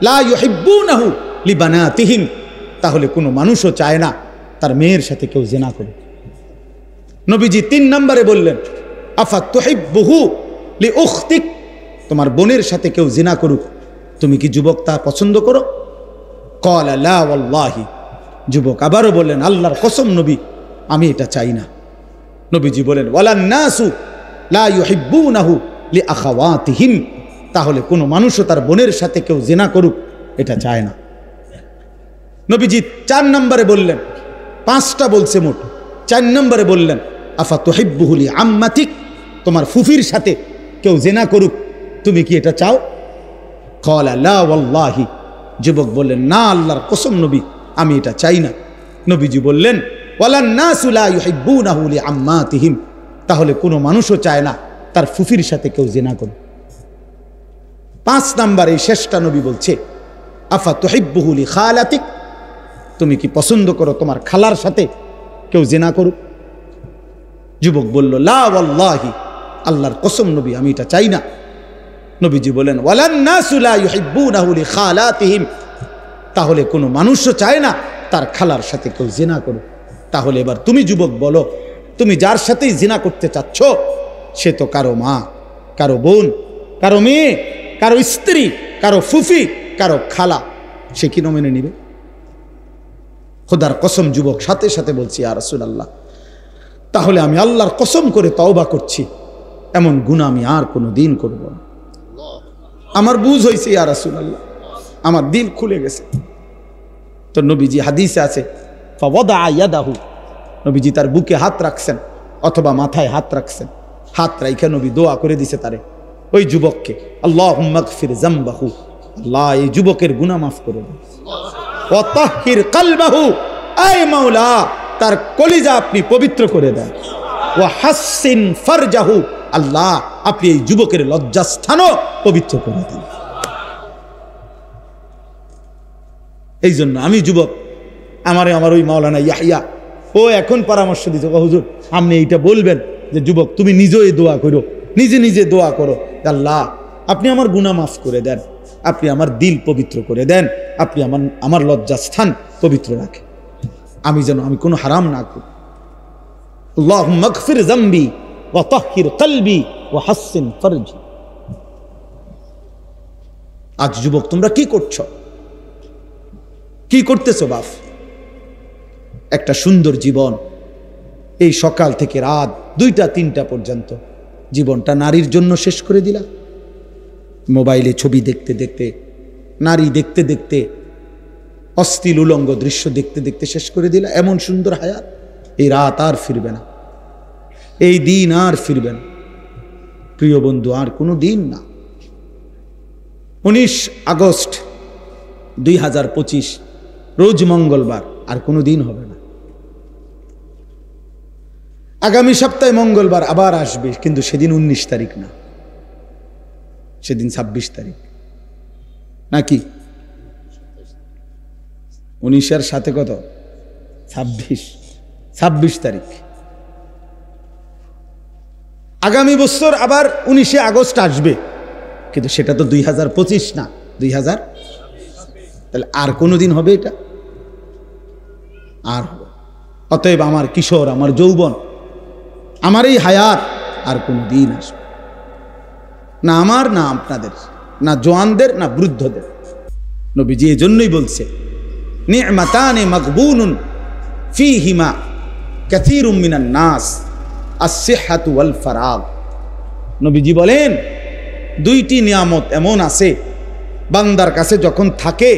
লা ইউহিব্বুনাহু লিবানাতিহিম, তাহলে কোনো মানুষও চায় না তার মেয়ের সাথে কেউ জিনা করুক। নবীজি 3 নম্বরে বললেন, আফা তুহিব্বুহু লিউখতিক, তোমার বোনের সাথে কেউ জিনা করুক, তুমি কি যুবক তা পছন্দ করো? ক্বালা লা ওয়াল্লাহি, যুবক আবারও বললেন, আল্লাহর কসম নবী, আমি এটা চাই না। নবীজি বলেন, ওয়ালান নাসু লা ইউহিব্বুনাহু লিআখাওয়াতিহিম, তাহলে কোনো মানুষও তার বোনের সাথে কেউ জিনা করুক এটা চায় না। নবীজি 4 নম্বরে বললেন, 5টা বলছে মোট, 4 নম্বরে বললেন, আফা তুহিব্বুহু লি আম্মাতিক, তোমার ফুফির সাথে কেউ জিনা করুক, তুমি কি এটা চাও? ক্বালা লা ওয়াল্লাহি, যুবক বললেন, না আল্লাহর কসম নবী, আমি এটা চাই না। নবীজি বললেন, ওয়ালান নাসু লা ইউহিব্বুনাহু লিআম্মাতিহিম, তাহলে কোনো মানুষও চায় না তার ফুফির সাথে কেউ জিনা করুক। 5 নম্বরে শেষটা নবী বলছে, আফা তুহিব্বুহু লিখালাতিক, তুমি কি পছন্দ করো তোমার খালার সাথে কেউ জিনা করুক? যুবক বলল, লা ওয়াল্লাহি, আল্লাহর কসম নবী, আমি এটা চাই না। নবীজি বলেন, ওয়ালান নাসু লা ইউহিব্বুনাহু লিখালাতিহিম, তাহলে কোনো মানুষও চায় না তার খালার সাথে কেউ জিনা করুক। তাহলে এবার তুমি যুবক বলো, তুমি যার সাথেই জিনা করতে চাচ্ছ সে তো কারো মা, কারো বোন, কারো মেয়ে, কারো স্ত্রী, কারো ফুফি, কারো খালা, সে কি মেনে নিবে? খোদার কসম যুবক সাথে সাথে বলছি, ইয়া রাসূলুল্লাহ, তাহলে আমি আল্লাহর কসম করে তওবা করছি, এমন গুনাহ আমি আর কোনো দিন করব না। আমার বুঝ হয়েছে ইয়া রাসূলুল্লাহ, আমার দিল খুলে গেছে। তো নবীজি হাদিসে আছে ফাওয়াদা ইয়াদাহু, নবীজি তার বুকে হাত রাখছেন অথবা মাথায় হাত রাখছেন, হাত রাইখা নবী দোয়া করে দিছে তারে, ওই যুবককে, আল্লাহুম্মা গফির যামবাহু, আল্লাহ এই যুবকের গুনাহ মাফ করে দাও। ওয়া তাহহির কলবাহু, আয় মাওলা তার কলিজা আপনি পবিত্র করে দেন। ওয়া হাসসিন ফারজাহু, আল্লাহ আপনি এই যুবকের লজ্জাস্থানও পবিত্র করে দেন। এই জন্য আমি যুবক, আমার ওই মাওলানা ইয়াহইয়া ও এখন পরামর্শ দিতে, হুজুর আপনি এইটা বলবেন যে যুবক তুমি নিজেই দোয়া করো, নিজে নিজে দোয়া করো, আল্লাহ আপনি আমার গুনাহ মাফ করে দেন, আপনি আমার দিল পবিত্র করে দেন, আপনি আমার লজ্জাস্থান পবিত্র রাখেন, আমি যেন আমি কোনো হারাম না করি। আল্লাহুম্মা গফির যামবি ওয়া তাহহির কলবি ওয়া হাসসিন ফারজি। আজ যুবক তোমরা কি করছো, কি করতেছো বাপ? একটা সুন্দর জীবন, এই সকাল থেকে রাত 2টা-3টা পর্যন্ত জীবনটা নারীর জন্য শেষ করে দিলা। মোবাইলে ছবি দেখতে দেখতে, নারী দেখতে দেখতে, অশ্লীল উলঙ্গ দৃশ্য দেখতে দেখতে শেষ করে দিলা। এমন সুন্দর হায়াত, এই রাত আর ফিরবে না, এই দিন আর ফিরবে না প্রিয় বন্ধু, আর কোনো দিন না। 19 আগস্ট 2025 রোজ মঙ্গলবার, আর কোনো দিন হবে না। আগামী সপ্তাহে মঙ্গলবার আবার আসবে, কিন্তু সেদিন 19 তারিখ না, সেদিন 26 তারিখ নাকি? 19-এর সাথে কত? 26 তারিখ। আগামী বছর আবার 19 আগস্ট আসবে, কিন্তু সেটা তো 2025 না, 2000। তাহলে আর কোনো দিন হবে এটা? আর হবে। অতএব আমার কিশোর, আমার যৌবন, আমার এই হায়াত আর কোনো দিন আসবে না, আমার না আপনাদের, না জওয়ানদের, না বৃদ্ধদের। নবীজি এজন্যই বলছে নি'মাতানে মাগবুনুন ফীহিমা কাসীরুম মিনান নাস আস-সিহহাতু ওয়াল ফারাগ। নবীজি বলেন 2টি নিয়ামত এমন আছে বান্দার কাছে যখন থাকে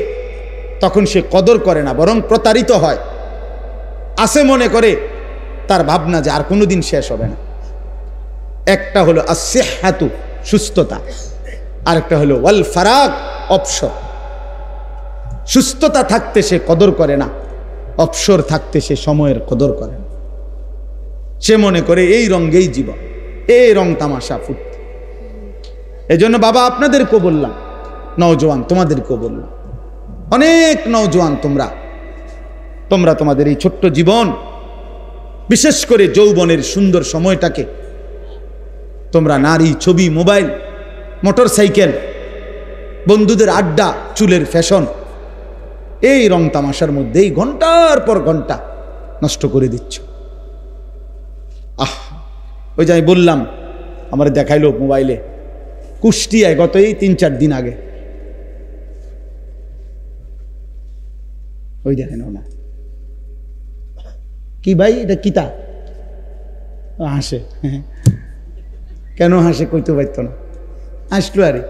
তখন সে কদর করে না, বরং প্রতারিত হয়। আছে মনে করে, তার ভাবনা যে আর কোনোদিন শেষ হবে না। একটা হলো আস-সিহহাতু, সুস্থতা, আরেকটা হলো ওয়াল ফারাগ, অবসর। সুস্থতা থাকতে সে কদর করে না, অবসর থাকতে সে সময়ের কদর করে না। সে মনে করে এই রঙেই জীবন, এই রং তামাশা ফুটতে। এজন্য বাবা আপনাদেরকেও বললাম, নওজোয়ান তোমাদেরকেও বললাম, অনেক নওজোয়ান তোমরা তোমাদের এই ছোট্ট জীবন, বিশেষ করে যৌবনের সুন্দর সময়টাকে তোমরা নারী, ছবি, মোবাইল, মোটর সাইকেল, বন্ধুদের আড্ডা, চুলের ফ্যাশন, এই রং তামাশার মধ্যেই ঘন্টার পর ঘন্টা নষ্ট করে দিচ্ছ। ওই যে আমি বললাম, আমার দেখাইলো মোবাইলে, কুষ্টিয়ায় গত এই 3-4 দিন আগে, ওই দেখেন না কি ভাই, এটা কিতা? হাসে, কেন হাসে কইতে পারতো না, আসলো আরে,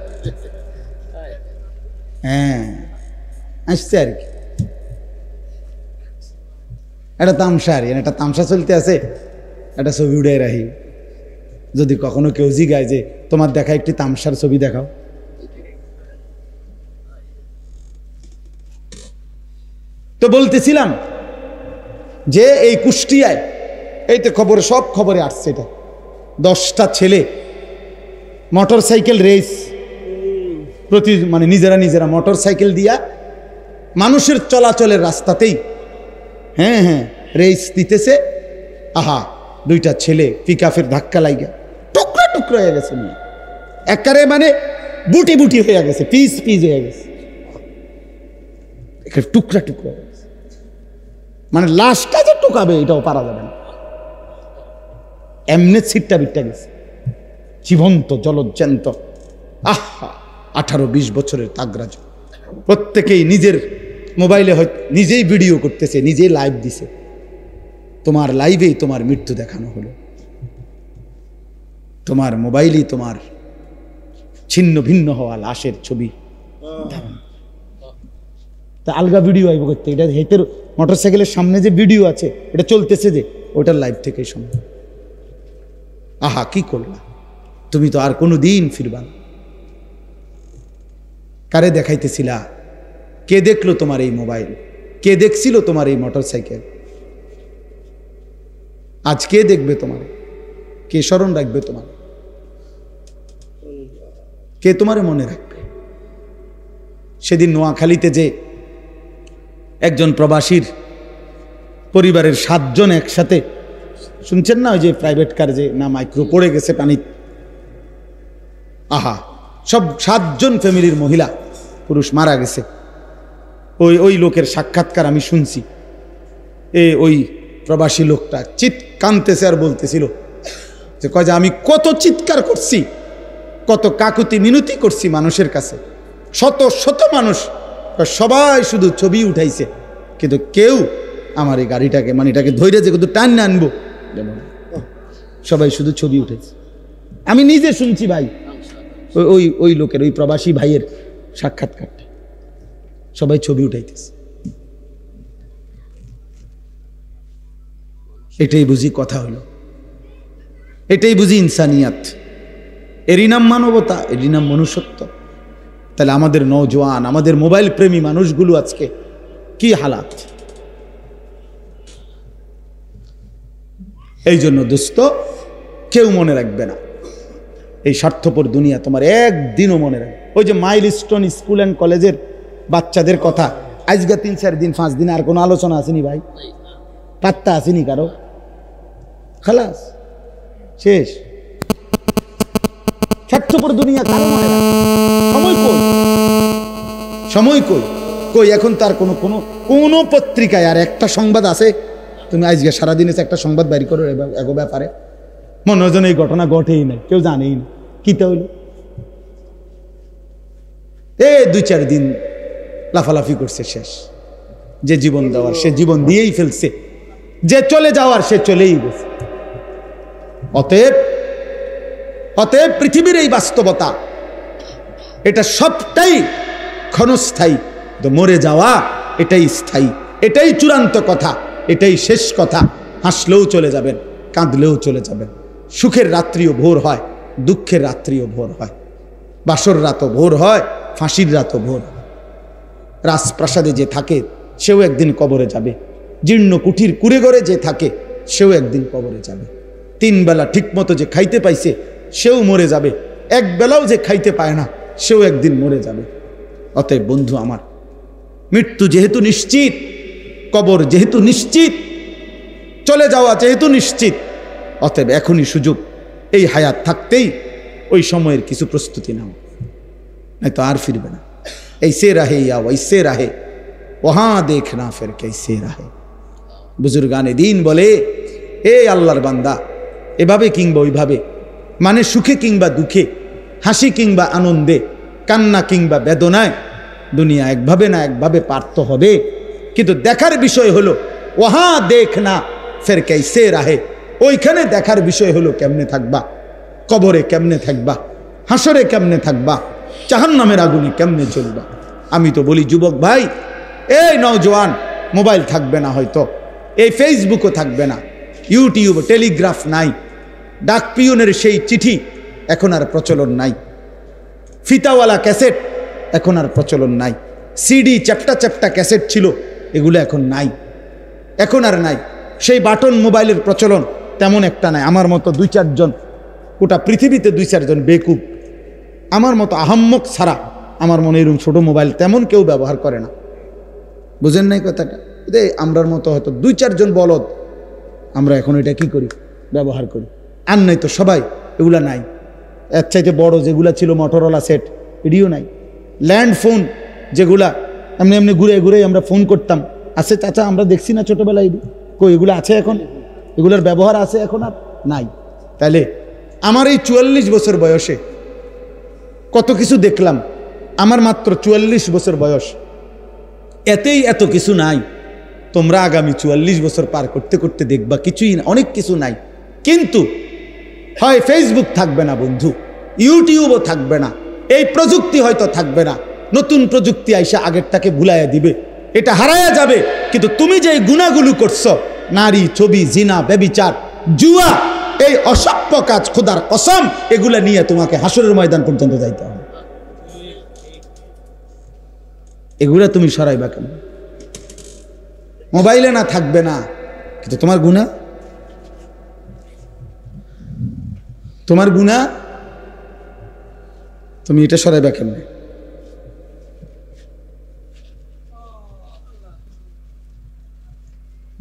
হ্যাঁ আসছে আর কি। এটা তামসা, আর একটা তামসা চলতে আছে, একটা ছবি উড়ে রাখি, যদি কখনো কেউ জিগায় যে তোমার দেখা একটি তামসার ছবি দেখাও, তো বলতেছিলাম যে এই কুষ্টিয়ায়, এই তো খবরে, সব খবরে আসছে, এটা 10টা ছেলে মোটর সাইকেল রেস, মানে নিজেরা মোটর সাইকেল দিয়া মানুষের চলাচলের রাস্তাতেই রেস দিতেছে। আহা, 2টা ছেলে পিকআপের ধাক্কা লাগিয়া টুকরা টুকরা হয়ে গেছে, একেবারে মানে বুটি বুটি হয়ে গেছে, পিস হয়ে গেছে, টুকরা টুকরা হয়ে গেছে। মানে লাশটা যে টুকাবে এটাও পারা যাবে না, এমনি ছিটটা বিটটা গেছে, জীবন্ত জলজ্যান্ত। আহা, 18-20 বছরের তাগরাজ, প্রত্যেকেই নিজের মোবাইলে নিজেই ভিডিও করতেছে, নিজেই লাইভ দিছে। তোমার লাইভেই তোমার মৃত্যু দেখানো হলো, তোমার মোবাইলেই তোমার ছিন্ন ভিন্ন হওয়া লাশের ছবি। তা আলগা ভিডিও আইব করতে, এটা হেতের মোটরসাইকেলের সামনে যে ভিডিও আছে এটা চলতেছে যে ওটার লাইভ থেকেই সম্ভব। আহা কি করলা, তুমি তো আর কোনো দিন ফিরবা না। কারে দেখাইতেছিলা? কে দেখলো তোমার এই মোবাইল? কে দেখছিল তোমার এই মোটরসাইকেল? আজ কে দেখবে তোমার? কে স্মরণ রাখবে তোমার? কে তোমারে মনে রাখবে? সেদিন নোয়াখালীতে যে একজন প্রবাসীর পরিবারের 7 জন একসাথে, শুনছেন না, ওই যে প্রাইভেট কার যে না মাইক্রো পড়ে গেছে পানি, আহা সব 7 জন ফ্যামিলির মহিলা পুরুষ মারা গেছে। ওই লোকের সাক্ষাৎকার আমি শুনছি। ওই প্রবাসী লোকটা কাঁদতেছে আর বলতেছিল যে কয় যে আমি কত চিৎকার করছি, কত কাকুতি মিনতি করছি মানুষের কাছে, শত শত মানুষ, সবাই শুধু ছবি উঠাইছে, কিন্তু কেউ আমার এই গাড়িটাকে মানে এটাকে ধৈর্য যে কিন্তু টান না আনবো, সবাই শুধু ছবি উঠেছে। আমি নিজে শুনছি ভাই, ওই লোকের, ওই প্রবাসী ভাইয়ের সাক্ষাৎকারটা, সবাই ছবি উঠাইতেছে। এটাই বুঝি কথা হলো, এটাই বুঝি ইনসানিয়াত, এরই নাম মানবতা, এরই নাম মনুষ্যত্ব। তাহলে আমাদের নওজোয়ান, আমাদের মোবাইল প্রেমী মানুষগুলো আজকে কি হালাত। এই জন্য দোস্ত, কেউ মনে রাখবে না এই স্বার্থপর দুনিয়া, তোমার একদিনও মনে রাখবে। ওই যে মাইলস্টোন স্কুল অ্যান্ড কলেজের বাচ্চাদের কথা, আজকে 3-4 দিন 5 দিন আর কোনো আলোচনা আসেনি ভাই, পাত্তা আসেনি কারো, খালাস শেষ। স্বার্থপর দুনিয়া কারো মনে রাখে? সময় কই, সময় কই, কই এখন তার কোনো পত্রিকায় আর একটা সংবাদ আছে? তুমি আজকে সারাদিনে একটা সংবাদ বাইর করো এগো ব্যাপারে, মনে হয় যেন এই ঘটনা ঘটেই নাই, কেউ জানেই না কিটা হইল। 2-4 দিন লাফালাফি করছে, শেষ। যে জীবন দেওয়ার সে জীবন দিয়েই ফেলছে, যে চলে যাওয়ার সে চলেই গেছে। অতএব পৃথিবীর এই বাস্তবতা, এটা সবটাই ক্ষণস্থায়ী, তো মরে যাওয়া এটাই স্থায়ী, এটাই চূড়ান্ত কথা, এটাই শেষ কথা। হাসলেও চলে যাবেন, কাঁদলেও চলে যাবেন। সুখের রাত্রিও ভোর হয়, দুঃখের রাত্রিও ভোর হয়, বাসর রাতও ভোর হয়, ফাঁসির রাতও ভোর হয়। রাজপ্রাসাদে যে থাকে সেও একদিন কবরে যাবে, জীর্ণ কুঠির কুড়ে ঘরে যে থাকে সেও একদিন কবরে যাবে। 3 বেলা ঠিক মতো যে খাইতে পাইছে সেও মরে যাবে, 1 বেলাও যে খাইতে পায় না সেও একদিন মরে যাবে। অতএব বন্ধু আমার, মৃত্যু যেহেতু নিশ্চিত, কবর যেহেতু নিশ্চিত, চলে যাওয়া যেহেতু নিশ্চিত, অতএব এখনই সুযোগ, এই হায়াত থাকতেই ওই সময়ের কিছু প্রস্তুতি নাও, নয়তো আর ফিরবে না। ऐसे रहे या वैसे रहे वहां देखना फिर कैसे रहे। বুজুর্গানে দিন বলে, এ আল্লাহর বান্দা, এভাবে কিংবা ওইভাবে, মানে সুখে কিংবা দুঃখে, হাসি কিংবা আনন্দে, কান্না কিংবা বেদনায়, দুনিয়া একভাবে না একভাবে পার্থ হবে। কিন্তু দেখার বিষয় হলো ওহা দেখনা ফের कैसे रहे, ওইখানে দেখার বিষয় হলো কেমনে থাকবা, কবরে কেমনে থাকবা, হাসরে কেমনে থাকবা, জাহান্নামের আগুনে কেমনে জ্বলবা। আমি তো বলি যুবক ভাই, এই নওজোয়ান, মোবাইল থাকবে না হয়তো, এই ফেসবুকও থাকবে না, ইউটিউব, টেলিগ্রাফ নাই, ডাক পিয়নের সেই চিঠি এখন আর প্রচলন নাই, ফিতাওয়ালা ক্যাসেট এখন আর প্রচলন নাই, সিডি চ্যাপ্টা ক্যাসেট ছিল এগুলো এখন নাই, এখন আর নাই। সেই বাটন মোবাইলের প্রচলন তেমন একটা নাই। আমার মতো 2-4 জন, গোটা পৃথিবীতে 2-4 জন বেকুব, আমার মতো আহাম্মক ছাড়া আমার মনে এরকম ছোট মোবাইল তেমন কেউ ব্যবহার করে না। বুঝেন নাই কথাটা? আমরার মতো হয়তো 2-4 জন বলদ আমরা এখন এটা কি করি, ব্যবহার করি। আর নাই তো সবাই এগুলা নাই। এর চাইতে বড় যেগুলা ছিল মোটরোলা সেট, এটিও নাই। ল্যান্ড ফোন যেগুলা এমনি এমনি ঘুরে ঘুরে আমরা ফোন করতাম, আছে চাচা, আমরা দেখছি না ছোটবেলায়, কই এগুলো আছে এখন? এগুলোর ব্যবহার আছে এখন? আর নাই। তাহলে আমার এই 44 বছর বয়সে কত কিছু দেখলাম, আমার মাত্র 44 বছর বয়স, এতেই এত কিছু নাই। তোমরা আগামী 44 বছর পার করতে করতে দেখবা কিছুই না, অনেক কিছু নাই। কিন্তু হয় ফেসবুক থাকবে না বন্ধু, ইউটিউবও থাকবে না, এই প্রযুক্তি হয়তো থাকবে না, নতুন প্রযুক্তি আইসা আগেরটাকে ভুলাইয়া দিবে, এটা হারায়া যাবে। কিন্তু তুমি যে গুনাহগুলো করছো, নারী, ছবি, জিনা, ব্যভিচার, জুয়া, এই অসভ্য কাজ, খোদার কসম, এগুলা নিয়ে তোমাকে হাসরের ময়দান পর্যন্ত যাইতে হবে। এগুলা তুমি সরাইবা কেন? মোবাইলে না থাকবে না, কিন্তু তোমার গুনাহ, তোমার গুনাহ তুমি এটা সরাইবা কেমনে?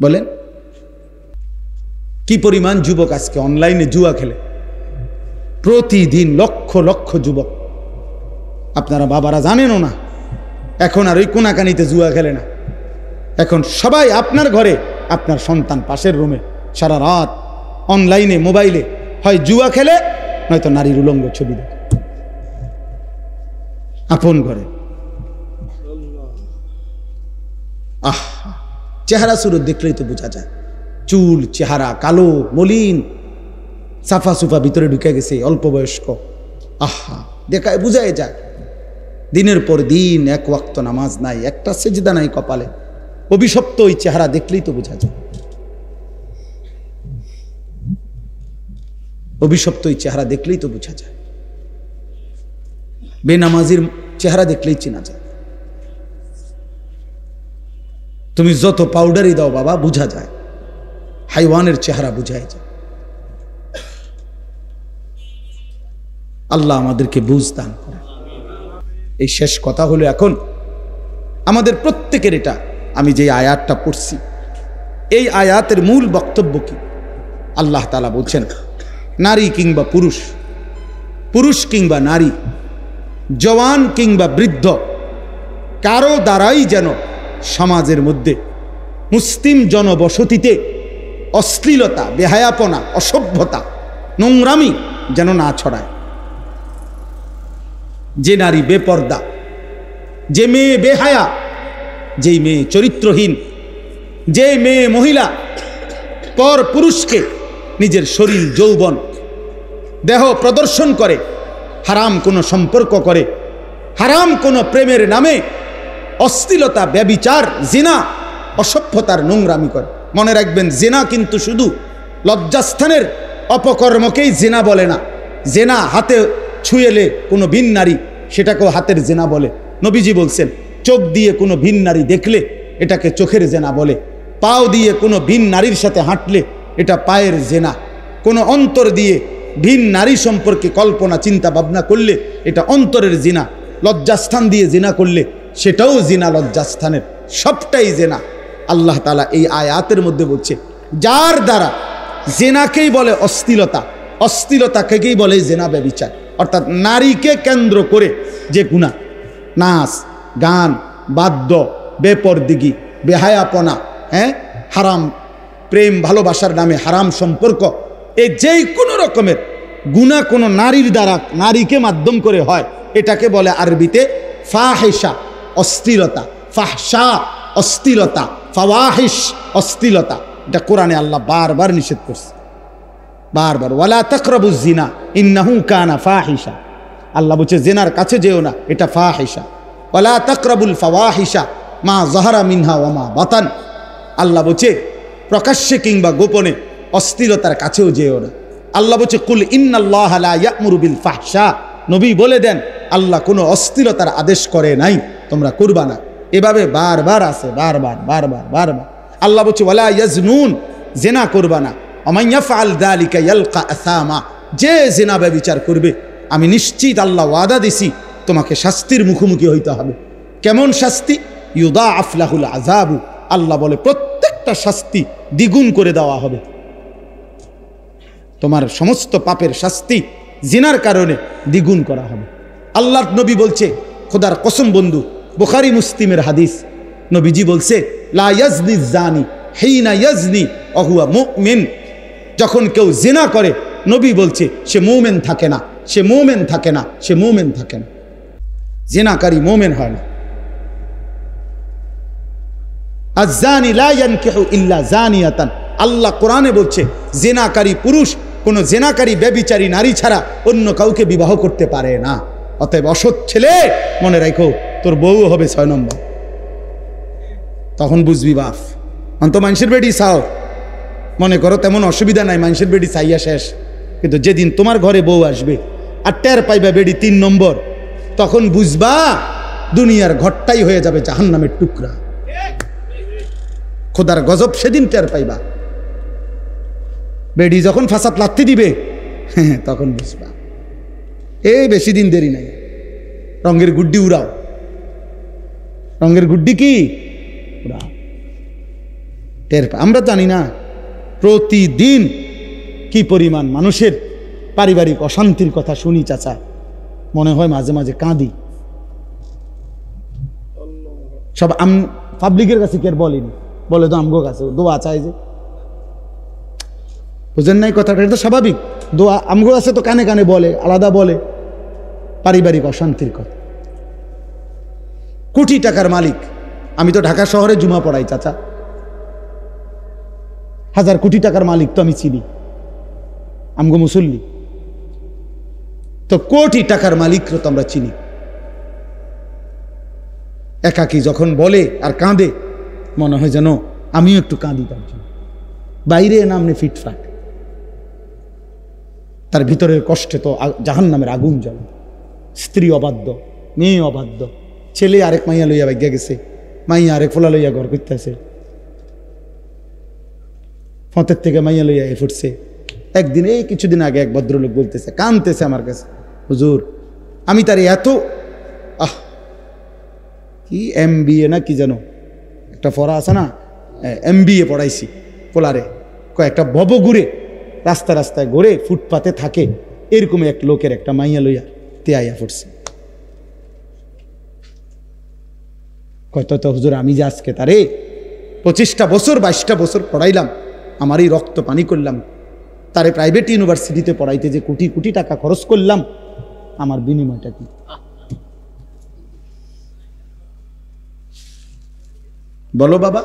বলেন, কি পরিমাণ যুবক আজকে অনলাইনে জুয়া খেলে, প্রতিদিন লক্ষ লক্ষ যুবক। আপনারা বাবারা জানেনও না, এখন আর ওই কোনাকানিতে জুয়া খেলে না, এখন সবাই আপনার ঘরে, আপনার সন্তান পাশের রুমে সারা রাত অনলাইনে মোবাইলে হয় জুয়া খেলে, নয়তো নারীর উলঙ্গ ছবি দেখে আপন ঘরে। চেহারা সুরত দেখলেই তো বোঝা যায়, চুল চেহারা কালো মলিন, সাফা সুফা ভিতরে ঢুকে গেছে, অল্প বয়স্ক। দেখায় বুঝাই যায়, দিনের পর দিন এক ওয়াক্ত নামাজ নাই, একটা সেজদা নাই কপালে, অভিশপ্ত ওই চেহারা দেখলেই তো বোঝা যায়, অভিশপ্ত ওই চেহারা দেখলেই তো বোঝা যায়, বেনামাজির চেহারা দেখলেই চেনা যায়। তুমি যত পাউডারই দাও বাবা, বোঝা যায়, হাইওয়ানের চেহারা বুঝাই যায়। আল্লাহ আমাদেরকে বুঝ দান করে। এই শেষ কথা হলো, এখন আমাদের প্রত্যেকের এটা, আমি যে আয়াতটা পড়ছি, এই আয়াতের মূল বক্তব্য কি? আল্লাহ তাআলা বলছেন, নারী কিংবা পুরুষ, পুরুষ কিংবা নারী, জওয়ান কিংবা বৃদ্ধ, কারো দ্বারাই যেন সমাজের মধ্যে, মুসলিম জনবসতিতে অশ্লীলতা, বেহায়াপনা, অসভ্যতা, নোংরামি যেন না ছড়ায়। যে নারী বেপর্দা, যে মেয়ে বেহায়া, যেই মেয়ে চরিত্রহীন, যে মেয়ে মহিলা পর পুরুষকে নিজের শরীর, যৌবন, দেহ প্রদর্শন করে, হারাম কোনো সম্পর্ক করে, হারাম কোনো প্রেমের নামে অশ্লীলতা, ব্যভিচার, জিনা, অসভ্যতার নোংরামি করে। মনে রাখবেন, জিনা কিন্তু শুধু লজ্জাস্থানের অপকর্মকেই জিনা বলে না। জিনা হাতে ছুঁয়েলে কোনো ভিন নারী, সেটাকেও হাতের জিনা বলে। নবীজি বলছেন, চোখ দিয়ে কোনো ভিন নারী দেখলে এটাকে চোখের জিনা বলে, পাও দিয়ে কোনো ভিন নারীর সাথে হাঁটলে এটা পায়ের জিনা, কোনো অন্তর দিয়ে ভিন নারী সম্পর্কে কল্পনা চিন্তা ভাবনা করলে এটা অন্তরের জিনা, লজ্জাস্থান দিয়ে জিনা করলে সেটাও জিনা, লজ্জাস্থানের সবটাই জিনা। আল্লাহ তাআলা এই আয়াতের মধ্যে বলছে, যার দ্বারা জিনাকেই বলে অশ্লীলতা, অশ্লীলতাকেই বলে জিনা, ব্যভিচার। অর্থাৎ নারীকে কেন্দ্র করে যে গুনাহ, নাচ, গান, বাদ্য, বেপরদিগি, বেহায়াপনা, হারাম প্রেম ভালোবাসার নামে হারাম সম্পর্ক, এই যেই কোনো রকমের গুনাহ কোনো নারীর দ্বারা, নারীকে মাধ্যম করে হয়, এটাকে বলে আরবিতে ফাহিশা, অশ্লীলতা, ফাহশা অশ্লীলতা, ফাওয়াহিশ অশ্লীলতা। এটা কোরআনে আল্লাহ বারবার নিষেধ করছে, বারবার, ওয়ালা তাকরাবুজ জিনা ইন্নাহু কানা ফাহিশা। আল্লাহ বলছে জিনার কাছে যেও না, এটা ফাহিশা। ওয়ালা তাকরাবুল ফাওয়াহিশা মা যাহারা মিনহা ওয়া মা বাতান। আল্লাহ বলছে প্রকাশ্যে কিংবা গোপনে অশ্লীলতার কাছেও যেও না। আল্লাহ বলছে কুল ইন্নাল্লাহা লা ইয়া'মুরু বিল ফাহশা। নবী বলে দেন, আল্লাহ কোনো অশ্লীলতার আদেশ করে নাই, তোমরা করবা না। এভাবে বারবার আছে, বারবার বারবার বারবার। আল্লাহ বলছে ওয়ালা ইয়াজনুন, জিনা করবা না। ওমান ইয়াফআল যালিকা ইয়ালকা আসামা, যে জিনা ব্যভিচার করবে আমি নিশ্চিত আল্লাহ ওয়াদা দিছি তোমাকে শাস্তির মুখোমুখি হইতে হবে। কেমন শাস্তি? ইউদাআফ লাহুল আযাবু, আল্লাহ বলে প্রত্যেকটা শাস্তি দ্বিগুণ করে দেওয়া হবে। তোমার সমস্ত পাপের শাস্তি জিনার কারণে দ্বিগুণ করা হবে। আল্লাহর নবী বলছে, খোদার কসম বন্ধু, বুখারী মুসলিমের হাদিস, নবীজি বলছে লা ইয়াজনি জানি হিনা ইয়াজনি ওয়া হুয়া মুমিন। যখন কেউ জিনা করে, নবী বলছে সে মুমিন থাকে না, সে মুমিন থাকে না, সে মুমিন থাকে না। জিনাকারী মুমিন হয় না। আয-যানি লা ইয়ানকিহু ইল্লা যানিয়াতান, আল্লাহ কোরআনে বলছে জেনাকারী পুরুষ কোন জেনাকারী ব্যভিচারী নারী ছাড়া অন্য কাউকে বিবাহ করতে পারে না। অতএব অসৎ ছেলে মনে রাখো তোর বউ হবে 6 নম্বর। তখন বুঝবি বাপ অন্ত মানুষের বেডি চাও, মনে করো তেমন অসুবিধা নাই, মানুষের বেডি চাইয়া শেষ, কিন্তু যেদিন তোমার ঘরে বউ আসবে আর টের পাইবা বেডি 3 নম্বর, তখন বুঝবা দুনিয়ার ঘরটাই হয়ে যাবে জাহান্নামের টুকরা। খোদার গজব সেদিন টের পাইবা। বেডি যখন ফাসাদ লাত্তি দিবে তখন বুঝবা এই বেশি দিন দেরি নাই। রঙের গুড্ডি উড়াও, রঙের গুড্ডি কি উড়াও, টের পা। আমরা জানি না প্রতিদিন কি পরিমাণ মানুষের পারিবারিক অশান্তির কথা শুনি চাচা, মনে হয় মাঝে মাঝে কাঁদি। সব পাবলিকের কাছে কে বলেনি, বলে তো আমগো কাছে দোয়া চাই যে, বুঝেন নাই কথাটা? এটা তো স্বাভাবিক, দোয়া আমগো আছে তো কানে কানে বলে, আলাদা বলে পারিবারিক অশান্তির কথা। কোটি টাকার মালিক, আমি তো ঢাকা শহরে জুমা পড়াই চাচা, 1000 কোটি টাকার মালিক তো আমি চিনি, আমগো মুসল্লি তো কোটি টাকার মালিক তো আমরা চিনি। একাকি যখন বলে আর কাঁদে মনে হয় যেন আমিও একটু কাঁদি তার জন্য। বাইরে নামনে ফিটফাট, তার ভিতরের কষ্টে তো জাহান্নামের আগুন জ্বলে। স্ত্রী অবাধ্য, মেয়ে অবাধ্য, ছেলে আরেক মাইয়া লইয়া ভাগ্যা গেছে, মাইয়া আরেক ফোলা লইয়া ঘর করতেছে, ফতের থেকে মাইয়া লইয়া ফুটছে। একদিন এই কিছুদিন আগে এক ভদ্রলোক বলতেছে, কাঁদতেছে আমার কাছে, হুজুর আমি তার এত কি MBA না কি যেন একটা পড়া আছে না, MBA পড়াইছি পোলারে, কয়েকটা ভব ঘুরে রাস্তা রাস্তায় ঘুরে ফুটপাতে থাকে, এরকম এক লোকের একটা মাইয়া লইয়া তেয়াইয়া ফুটছে। কয়তো তো হুজুর আমি যে আজকে তারে 25টা বছর 22টা বছর পড়াইলাম, আমারই রক্ত পানি করলাম, তারে প্রাইভেট ইউনিভার্সিটিতে পড়াইতে যে কোটি কোটি টাকা খরচ করলাম, আমার বিনিময়টা কি? বলো বাবা।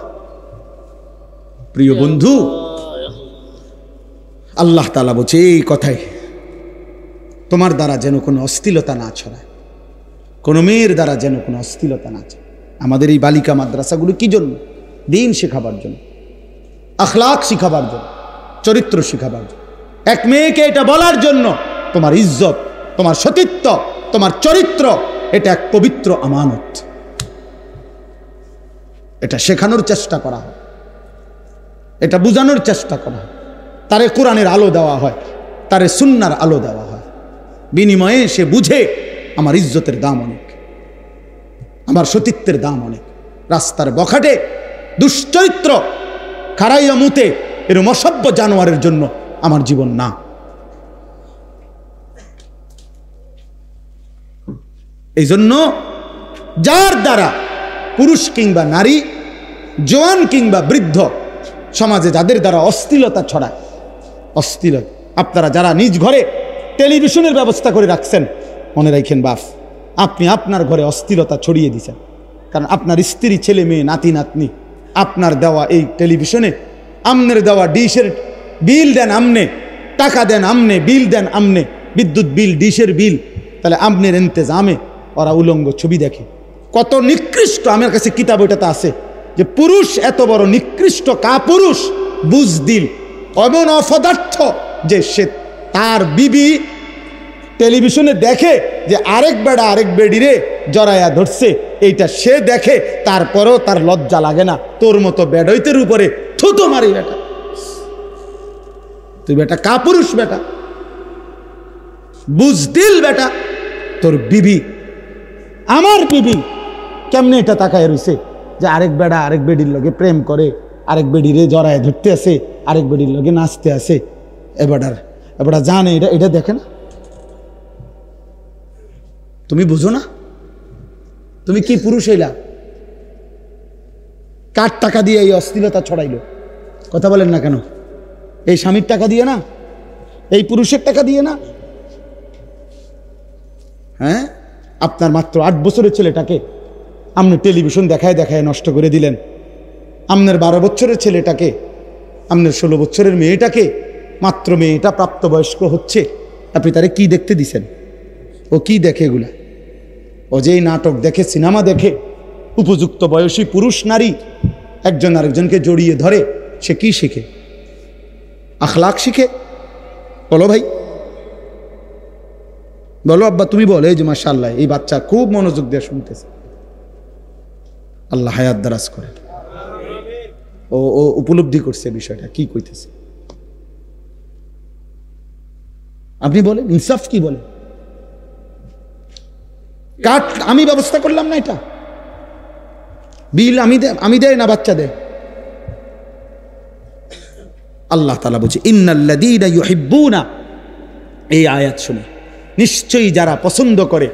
প্রিয় বন্ধু, আল্লাহ তাআলা বলছে এই কথাই, তোমার দ্বারা যেন কোনো অশ্লীলতা না ছড়ায়, কোনো মেয়ের দ্বারা যেন কোনো অশ্লীলতা না ছড়ায়। আমাদের এই বালিকা মাদ্রাসাগুলো কি জন্য? দিন শেখাবার জন্য, আখলাক শিখাবার জন্য, চরিত্র শিখাবার জন্য। এক মেয়েকে এটা বলার জন্য তোমার ইজ্জত, তোমার সতীত্ব, তোমার চরিত্র এটা এক পবিত্র আমানত, এটা শেখানোর চেষ্টা করা হয়, এটা বুঝানোর চেষ্টা করা হয়। তারে কোরআনের আলো দেওয়া হয়, তারে সুন্নার আলো দেওয়া হয়, বিনিময়ে সে বুঝে আমার ইজ্জতের দাম অনেক, আমার সতীত্বের দাম অনেক। রাস্তার বখাটে দুশ্চরিত্র খারাইয়া মুতে এরম অসভ্য জানোয়ারের জন্য আমার জীবন না। এই জন্য যার দ্বারা পুরুষ কিংবা নারী, জওয়ান কিংবা বৃদ্ধ, সমাজে যাদের দ্বারা অশ্লীলতা ছড়ায়, অশ্লীলতা, আপনারা যারা নিজ ঘরে টেলিভিশনের ব্যবস্থা করে রাখছেন, মনে রাখেন বাপ, আপনি আপনার ঘরে অশ্লীলতা ছড়িয়ে দিয়েছেন। কারণ আপনার স্ত্রী, ছেলে মেয়ে, নাতি নাতনি আপনার দেওয়া এই টেলিভিশনে, আমনের দেওয়া ডিশের বিল দেন আমনে, টাকা দেন আমনে, বিল দেন আমনে, বিদ্যুৎ বিল, ডিশের বিল, তাহলে আমনের ইন্তেজামে ওরা উলঙ্গ ছবি দেখে। কত নিকৃষ্ট! আমার কাছে কিতাব ওইটাতে আছে যে পুরুষ এত বড় নিকৃষ্ট কাপুরুষ, বুজদিল, এমন অপদার্থ যে সে তার বিবি টেলিভিশনে দেখে যে আরেক বেড়া আরেক বেডিরে জড়াইয়া ধরছে, এইটা সে দেখে, তারপরেও তার লজ্জা লাগে না। তোর মতো বেডইতের উপরে থুতো মারি বেটা, তুই বেটা কাপুরুষ, বেটা বুজদিল, বেটা তোর বিবি, আমার বিবি কেমনে এটা তাকায় রইছে যে আরেক বেড়া আরেক বেডির লগে প্রেম করে, আরেক বেডিরে জড়ায় ধরতে আছে, আরেক বেডির লগে নাচতে আছে। এবারটা জানে এটা, এটা দেখে না? তুমি বুঝো না? তুমি কি পুরুষ হইলা? কার টাকা দিয়ে এই অশ্লীলতা ছড়াইলো? কথা বলেন না কেন? এই স্বামীর টাকা দিয়ে না? এই পুরুষের টাকা দিয়ে না? হ্যাঁ, আপনার মাত্র 8 বছরের ছেলেটাকে আপনি টেলিভিশন দেখায় দেখায় নষ্ট করে দিলেন। আপনার 12 বছরের ছেলেটাকে, আপনার 16 বছরের মেয়েটাকে, মাত্র মেয়েটা প্রাপ্তবয়স্ক হচ্ছে, আপনি তারে কি দেখতে দিছেন? ও কি দেখে এগুলা? ও যেই নাটক দেখে, সিনেমা দেখে, উপযুক্ত বয়সী পুরুষ নারী একজন আরেকজনকে জড়িয়ে ধরে, সে কি শিখে? আখলাক শিখে? বলো ভাই, বলো আব্বা, তুমি বলো। এই যে মাশাআল্লাহ, এই বাচ্চা খুব মনোযোগ দিয়ে শুনতেছে, আল্লাহ হায়াত দারাজ করে। ও ও উপলব্ধি করছে বিষয়টা কি কইতেছে। আপনি বলেন, ইনসাফ কি বলেন? কাট আমি ব্যবস্থা করলাম না, এটা বিল আমি দেয় না, বাচ্চা দেয়। আল্লাহ তাআলা বলছে ইন্নাল্লাযীনা ইউহিব্বুনা, এই আয়াত শুনে নিশ্চয়ই যারা পছন্দ করে,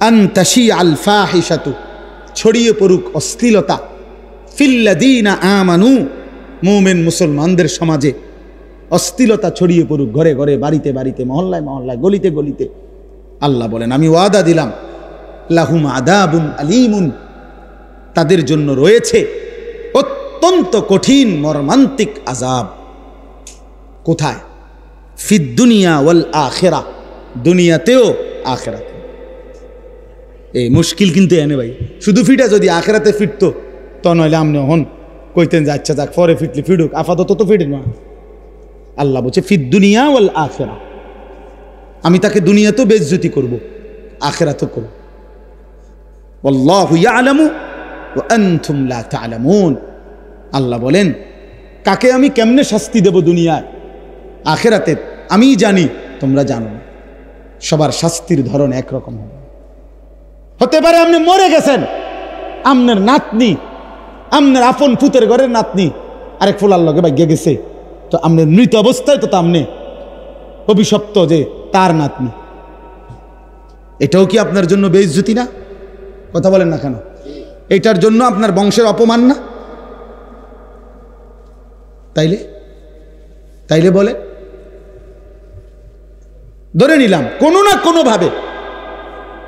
আন তাশিআল ফাহিশাতু, ছড়িয়ে পড়ুক অশ্লীলতা, ফিল্লাযীনা আমানু, মুমিন মুসলমানদের সমাজে অশ্লীলতা ছড়িয়ে পড়ুক, ঘরে ঘরে, বাড়িতে বাড়িতে, মহল্লায় মহল্লায়, গলিতে গলিতে। আল্লাহ বলেন আমি ওয়াদা দিলাম, লাহুম আযাবুন আলীমুন, তাদের জন্য রয়েছে অত্যন্ত কঠিন মর্মান্তিক আযাব। কোথায়? ফিদ দুনিয়া ওয়াল আখিরা, দুনিয়াতেও আখিরাতে। এই মুশকিল কিন্তু এনে ভাই, শুধু ফিটা যদি আখিরাতে ফিরতো তো নইলে আমনে হন কইতেন যে আচ্ছা যাক পরে ফিটলি ফিডুক, আপাতত তো ফিটেন না। আল্লাহ বলছে ফিদ দুনিয়া ওয়াল আখিরা, আমি তাকে দুনিয়াতেও বেইজ্জতি করব, আখিরাতেও করব। আল্লাহু ইয়ালামু ওয়া আনতুম লা তা'লামুন, আল্লাহ বলেন কাকে আমি কেমনে শাস্তি দেব দুনিয়ায়, আখিরাতে আমি জানি, তোমরা জানো না। সবার শাস্তির ধরন একরকম হবে। হতে পারে আপনি মরে গেছেন, আপনার নাতনি, আপনার আপন পুতের ঘরের নাতনি আরেক ফুলার লগে ভাগ্যে গেছে, তো আপনার মৃত অবস্থায় তো আপনি অভিশপ্ত যে তার নাতনি। এটাও কি আপনার জন্য বেইজ্জতি না? কথা বলেন না কেন? এটার জন্য আপনার বংশের অপমান না? তাইলে তাইলে বলে ধরে নিলাম কোনো না কোনো ভাবে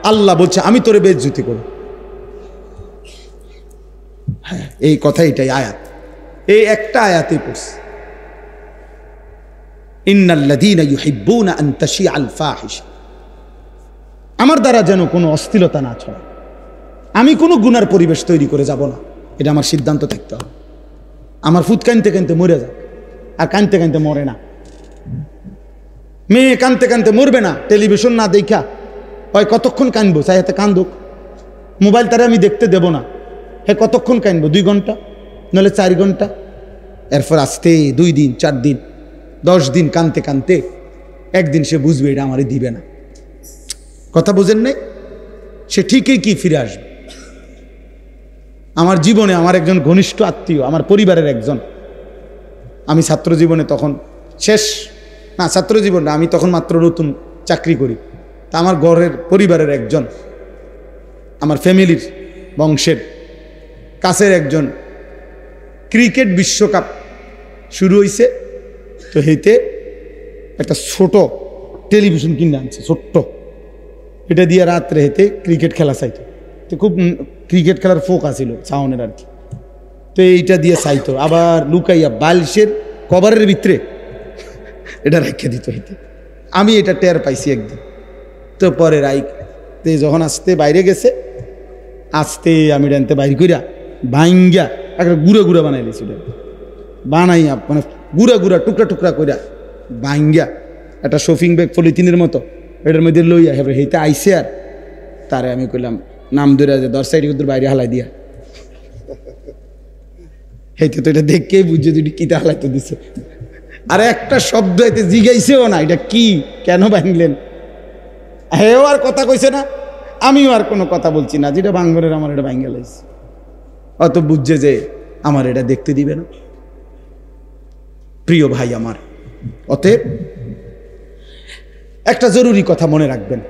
আল্লাহ বলছে আমি তোরে বেইজ্জতি করব। হ্যাঁ, এই কথা, এটাই আয়াত, এই একটা আয়াতেই পড়ছে ইন্নাল্লাযীনা ইউহিব্বুনা আন তাশিআল ফাহিশা, আমার দ্বারা যেন কোনো অশ্লীলতা না ছড়ায়, আমি কোনো গুনার পরিবেশ তৈরি করে যাব না, এটা আমার সিদ্ধান্ত থাকতে হবে। আমার ফুট কানতে কানতে মরে যাক, আর কানতে কানতে মরে না। মেয়ে কানতে কানতে মরবে না, টেলিভিশন না দেখা, হয় কতক্ষণ কানবো, চাই হাতে কান্দুক, মোবাইল তারা আমি দেখতে দেব না, হ্যাঁ কতক্ষণ কানবো, 2 ঘন্টা নাহলে 4 ঘন্টা, এরপর আস্তে 2 দিন 4 দিন 10 দিন কানতে কানতে একদিন সে বুঝবে এটা আমারে দিবে না। কথা বুঝেন নাই? সে ঠিকই কি ফিরে আসবে। আমার জীবনে আমার একজন ঘনিষ্ঠ আত্মীয়, আমার পরিবারের একজন, আমি ছাত্র জীবনে তখন শেষ না, ছাত্র জীবনে আমি তখন মাত্র নতুন চাকরি করি, তা আমার ঘরের পরিবারের একজন, আমার ফ্যামিলির বংশের কাছের একজন, ক্রিকেট বিশ্বকাপ শুরু হয়েছে, তো হেতে একটা ছোট টেলিভিশন কিনে আনছে, ছোট্ট, এটা দিয়ে রাত্রে হেতে ক্রিকেট খেলা চাইতো, তো খুব ক্রিকেট খেলার ফোক আছিল সাউনের আর কি, তো এইটা দিয়ে চাইতো, আবার লুকাইয়া বালিশের কভারের ভিতরে এটা রেখে দিত হেতে। আমি এটা টের পাইছি একদিন, তো পরে রাইতে যখন আসতে বাইরে গেছে, আসতে আমি ডানতে বাইর কইরা ভাঙ্গা একটা গুঁড়া গুঁড়া বানাই দিয়েছি, বানাইয়া মানে গুঁড়া গুঁড়া টুকরা টুকরা কইরা ভাঙ্গা একটা শপিং ব্যাগ পলিথিনের মতো এটার মধ্যে লইয়া হেবে হেইতে আইসে, আর তারে আমি কইলাম নাম ধরে যে 10 সাইড বাইরে হালাই দিয়া, হেইতে তো এটা দেখকেই বুঝছে যে কিতা হালাইতে দিছে, আর একটা শব্দ এতে জিগাইছেও না এটা কি, কেন ভাঙলেন, হেও আর কথা কইছে না, আমিও আর কোনো কথা বলছি না, যেটা ভাঙ্গরের আমার এটা ভাঙ্গে লাইছে, অত বুঝছে যে আমার এটা দেখতে দিবে না। প্রিয় ভাই আমার, অতএব একটা জরুরি কথা মনে রাখবেন,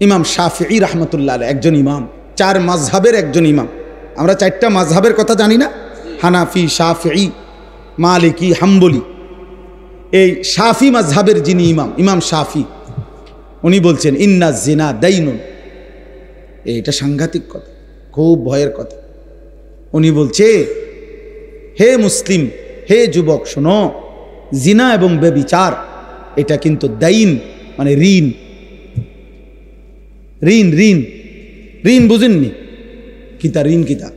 ইমাম শাফিঈ রাহমাতুল্লাহ আলাইহি একজন ইমাম, 4 মাযহাবের একজন ইমাম। আমরা 4টা মাযহাবের কথা জানি না, হানাফি, শাফিঈ, মালিকি, হাম্বলি। এই শাফি মাযহাবের যিনি ইমাম, ইমাম শাফি, উনি বলছেন ইন্না জিনা দাইনুন, এটা সাংঘাতিক কথা, খুব ভয়ের কথা। উনি বলছে, হে মুসলিম, হে যুবক, শোনো, জিনা এবং ব্যভিচার এটা কিন্তু দাইন, মানে ঋণ। ঋণ ঋণ ঋণ বুঝেননি? কিতা ঋণ? কিতা?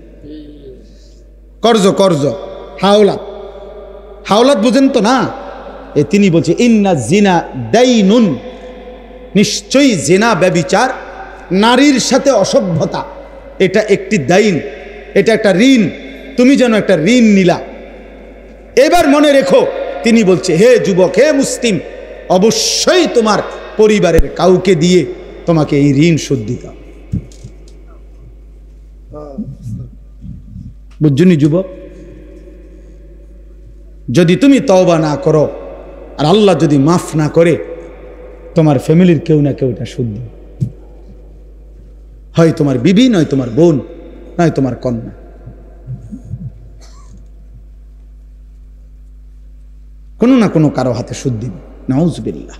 কর্জ, কর্জ, হাওলাত। হাওলাত বুঝেন তো না? তিনি বলছে ইন্না জিনা দাইনুন, নিশ্চয়ই জিনা ব্যভিচার, নারীর সাথে অসভ্যতা, এটা একটি দাইন, এটা একটা ঋণ। তুমি যেন একটা ঋণ নিলা। এবার মনে রেখো, তিনি বলছে, হে যুবক, হে মুসলিম, অবশ্যই তোমার পরিবারের কাউকে দিয়ে তোমাকে এই ঋণ শোধ দিতে হবে। বুঝছনি যুবক? যদি তুমি তওবা না করো আর আল্লাহ যদি মাফ না করে, তোমার ফ্যামিলির কেউ না কেউ এটা শোধ দিবে। হয় তোমার বিবি, নয় তোমার বোন, নয় তোমার কন্যা। কোনো না কোনো কারো হাতে সুদ দিবে। নাউজুবিল্লাহ,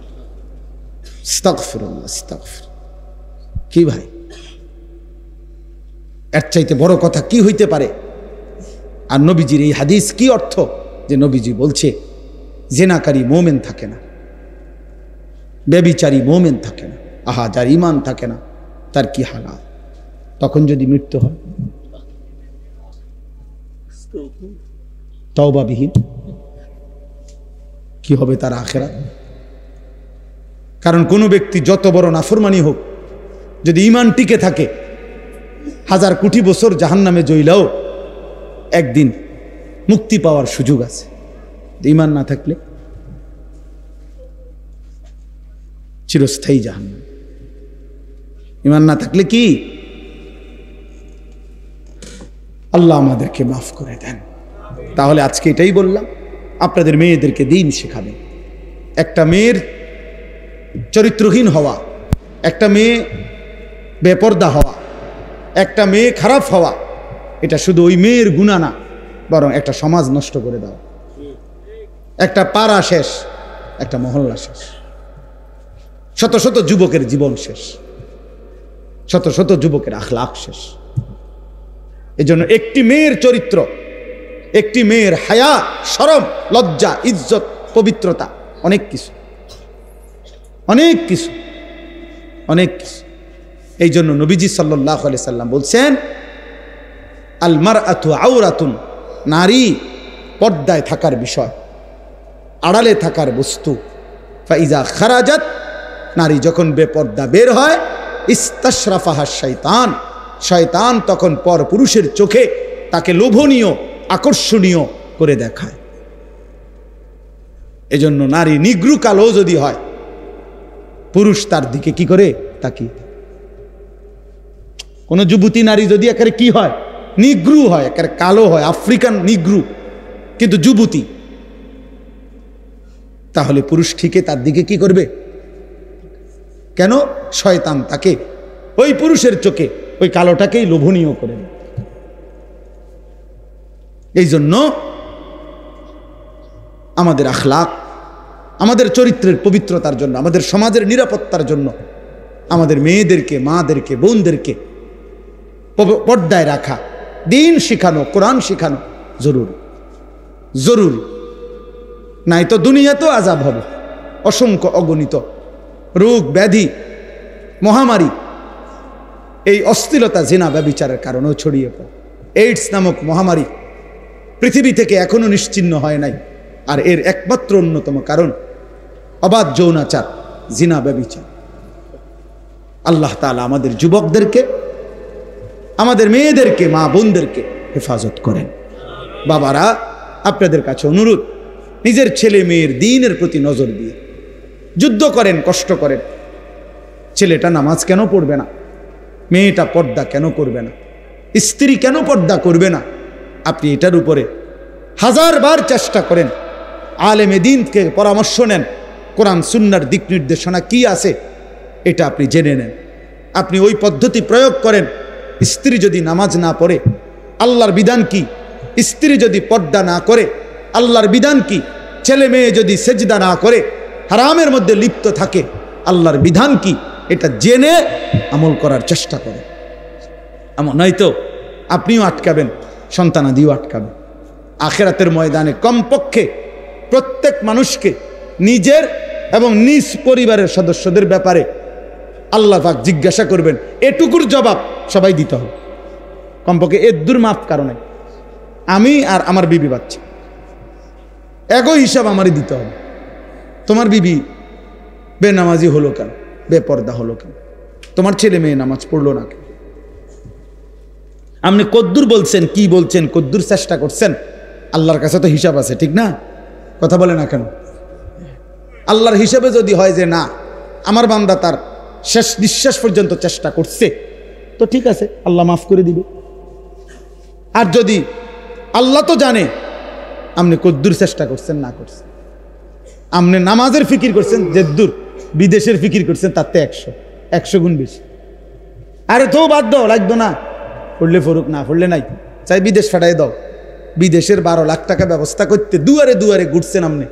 আস্তাগফিরুল্লাহ, আস্তাগফির। কি ভাই, এর চাইতে বড় কথা কি হইতে পারে? আর নবীজির এই হাদিস কি অর্থ? যে নবীজি বলছে জেনাকারী মোমেন থাকে না, ব্যভিচারী মোমেন থাকে না। আহা, যার ঈমান থাকে না তার কি হালাত? তখন যদি মৃত্যু হয় তওবাবিহীন, কি হবে তার আখিরাত? কারণ কোনো ব্যক্তি যত বড় নাফরমানি হোক, যদি ঈমান টিকে থাকে, 1000 কোটি বছর জাহান্নামে জ্বললেও একদিন মুক্তি পাওয়ার সুযোগ আছে। ঈমান না থাকলে চিরস্থায়ী জাহান্নাম। ঈমান না থাকলে কি? আল্লাহ আমাদেরকে মাফ করে দেন। তাহলে আজকে এটাই বললাম, আপনাদের মেয়েদেরকে দিন শেখাবেন। একটা মেয়ের চরিত্রহীন হওয়া, একটা মেয়ে বেপর্দা হওয়া, একটা মেয়ে খারাপ হওয়া, এটা শুধু ওই মেয়ের গুনাহ না, বরং একটা সমাজ নষ্ট করে দেওয়া। একটা পাড়া শেষ, একটা মহল্লা শেষ, শত শত যুবকের জীবন শেষ, শত শত যুবকের আখলাক শেষ। এজন্য একটি মেয়ের চরিত্র, একটি মেয়ের হায়া, শরম, লজ্জা, ইজ্জত, পবিত্রতা, অনেক কিছু, অনেক কিছু, অনেক কিছু। এই জন্য নবীজি সাল্লাল্লাহু আলাইহি সাল্লাম বলছেন, আল মারআতু আওরাতুন, নারী পর্দায় থাকার বিষয়, আড়ালে থাকার বস্তু। ফাইজা খারাজাত, নারী যখন বেপর্দা বের হয়, ইস্তাশরাফাহা শয়তান, শয়তান তখন পর পুরুষের চোখে তাকে লোভনীয়, আকর্ষণীয় করে দেখায়। এজন্য নারী নিগ্রু কালো যদি হয়, পুরুষ তার দিকে কি করে তাকিয়ে। কোন যুবতী নারী যদি একেবারে কি হয়, নিগ্রু হয়, একেবারে কালো হয়, আফ্রিকান নিগ্রু, কিন্তু যুবতী, তাহলে পুরুষ ঠিকই তার দিকে কি করবে? কেন? শয়তান তাকে ওই পুরুষের চোখে ওই কালোটাকেই লোভনীয় করে। এই জন্য আমাদের আখলাক, আমাদের চরিত্রের পবিত্রতার জন্য, আমাদের সমাজের নিরাপত্তার জন্য আমাদের মেয়েদেরকে, মাদেরকে, বোনদেরকে পর্দায় রাখা, দিন শিখানো, কোরআন শিখানো জরুরি, জরুরি। নাই তো দুনিয়াতেও আযাব হবে। অসংখ্য অগণিত রোগ ব্যাধি, মহামারী, এই অশ্লীলতা, জিনা, ব্যভিচারের কারণেও ছড়িয়ে পড়ে। এইডস নামক মহামারী পৃথিবী থেকে এখনো নিশ্চিহ্ন হয় নাই। আর এর একমাত্র অন্যতম কারণ অবাধ যৌনাচার, জিনা, ব্যভিচার। আল্লাহ তাআলা আমাদের যুবকদেরকে, আমাদের মেয়েদেরকে, মা বোনদেরকে হেফাজত করেন। বাবারা, আপনাদের কাছে অনুরোধ, নিজের ছেলে মেয়ের দ্বীনের প্রতি নজর দিয়ে যুদ্ধ করেন, কষ্ট করেন। ছেলেটা নামাজ কেন পড়বে না? মেয়েটা পর্দা কেন করবে না? স্ত্রী কেন পর্দা করবে না? আপনি এটার উপরে 1000 বার চেষ্টা করেন, আলেমে দ্বীনকে পরামর্শ নেন, কোরআন সুন্নাহর দিক নির্দেশনা কি আছে এটা আপনি জেনে নেন। আপনি ওই পদ্ধতি প্রয়োগ করেন। স্ত্রী যদি নামাজ না পড়ে, আল্লাহর বিধান কি? স্ত্রী যদি পর্দা না করে, আল্লাহর বিধান কি? ছেলে মেয়ে যদি সেজদা না করে, হারামের মধ্যে লিপ্ত থাকে, আল্লাহর বিধান কি? এটা জেনে আমল করার চেষ্টা করেন। নয়তো আপনিও আটকাবেন, সন্তানাদিও আটকাবে। আখিরাতের ময়দানে কমপক্ষে প্রত্যেক মানুষকে নিজের এবং নিজ পরিবারের সদস্যদের ব্যাপারে আল্লাহ পাক জিজ্ঞাসা করবেন, এটুকুর জবাব সবাই দিতে হবে। কমপক্ষে এদ্দুর মাফ কারণে আমি আর আমার বিবি বাচ্চা এগো হিসাব আমারই দিতে হবে। তোমার বিবি বেনামাজি হলো কেন, বেপর্দা হলো কেন, তোমার ছেলে মেয়ে নামাজ পড়লো না কেন, আপনি কদ্দুর বলছেন, কি বলছেন, কদ্দুর চেষ্টা করছেন, আল্লাহর কাছে তো হিসাব আছে, ঠিক না? কথা বলে না কেন? আল্লাহর হিসাবে যদি হয় যে না, আমার বান্দা তার শেষ নিঃশ্বাস পর্যন্ত চেষ্টা করছে, তো ঠিক আছে, আল্লাহ মাফ করে দিবে। আর যদি আল্লাহ তো জানে আপনি কদ্দুর চেষ্টা করছেন না করছেন, আপনি নামাজের ফিকির করছেন যেদ্দুর, বিদেশের ফিকির করছেন তার তো 100 গুণ বেশি। আরে তো বাদ দাও, লাগতো না, পড়লে ফরুক, না পড়লে নাই, চাই বিদেশ ফাটাই দাও। বিদেশের 12 লাখ টাকা ব্যবস্থা করতে দুয়ারে দুয়ারে ঘুরছেন আপনি,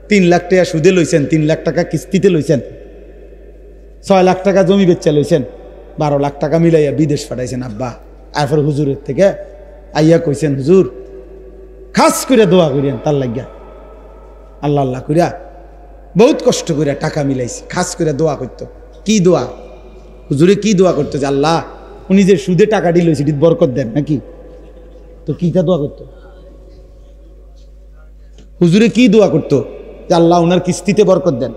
3 লাখ টাকা সুদে লইছেন, 3 লাখ টাকা কিস্তিতে লইছেন, 6 লাখ টাকা জমি বেচা লইছেন, 12 লাখ টাকা মিলাইয়া বিদেশ ফাটাইছেন আব্বা। এরপর হুজুরের থেকে আইয়া কইছেন, হুজুর খাস করে দোয়া করিয়েন তার লাগিয়া, আল্লাহ আল্লাহ করিয়া বহুত কষ্ট করিয়া টাকা মিলাইছি, খাস করে দোয়া করতো। কি দোয়া? হুজুরে কি দোয়া করতো যে আল্লাহ উনি যে সুদে টাকা দিল সেটি বরকত দেন নাকি? তো কিটা দোয়া করতো? হুজুরে কি দোয়া করতো যে আল্লাহ উনার কিস্তিতে বরকত দেন।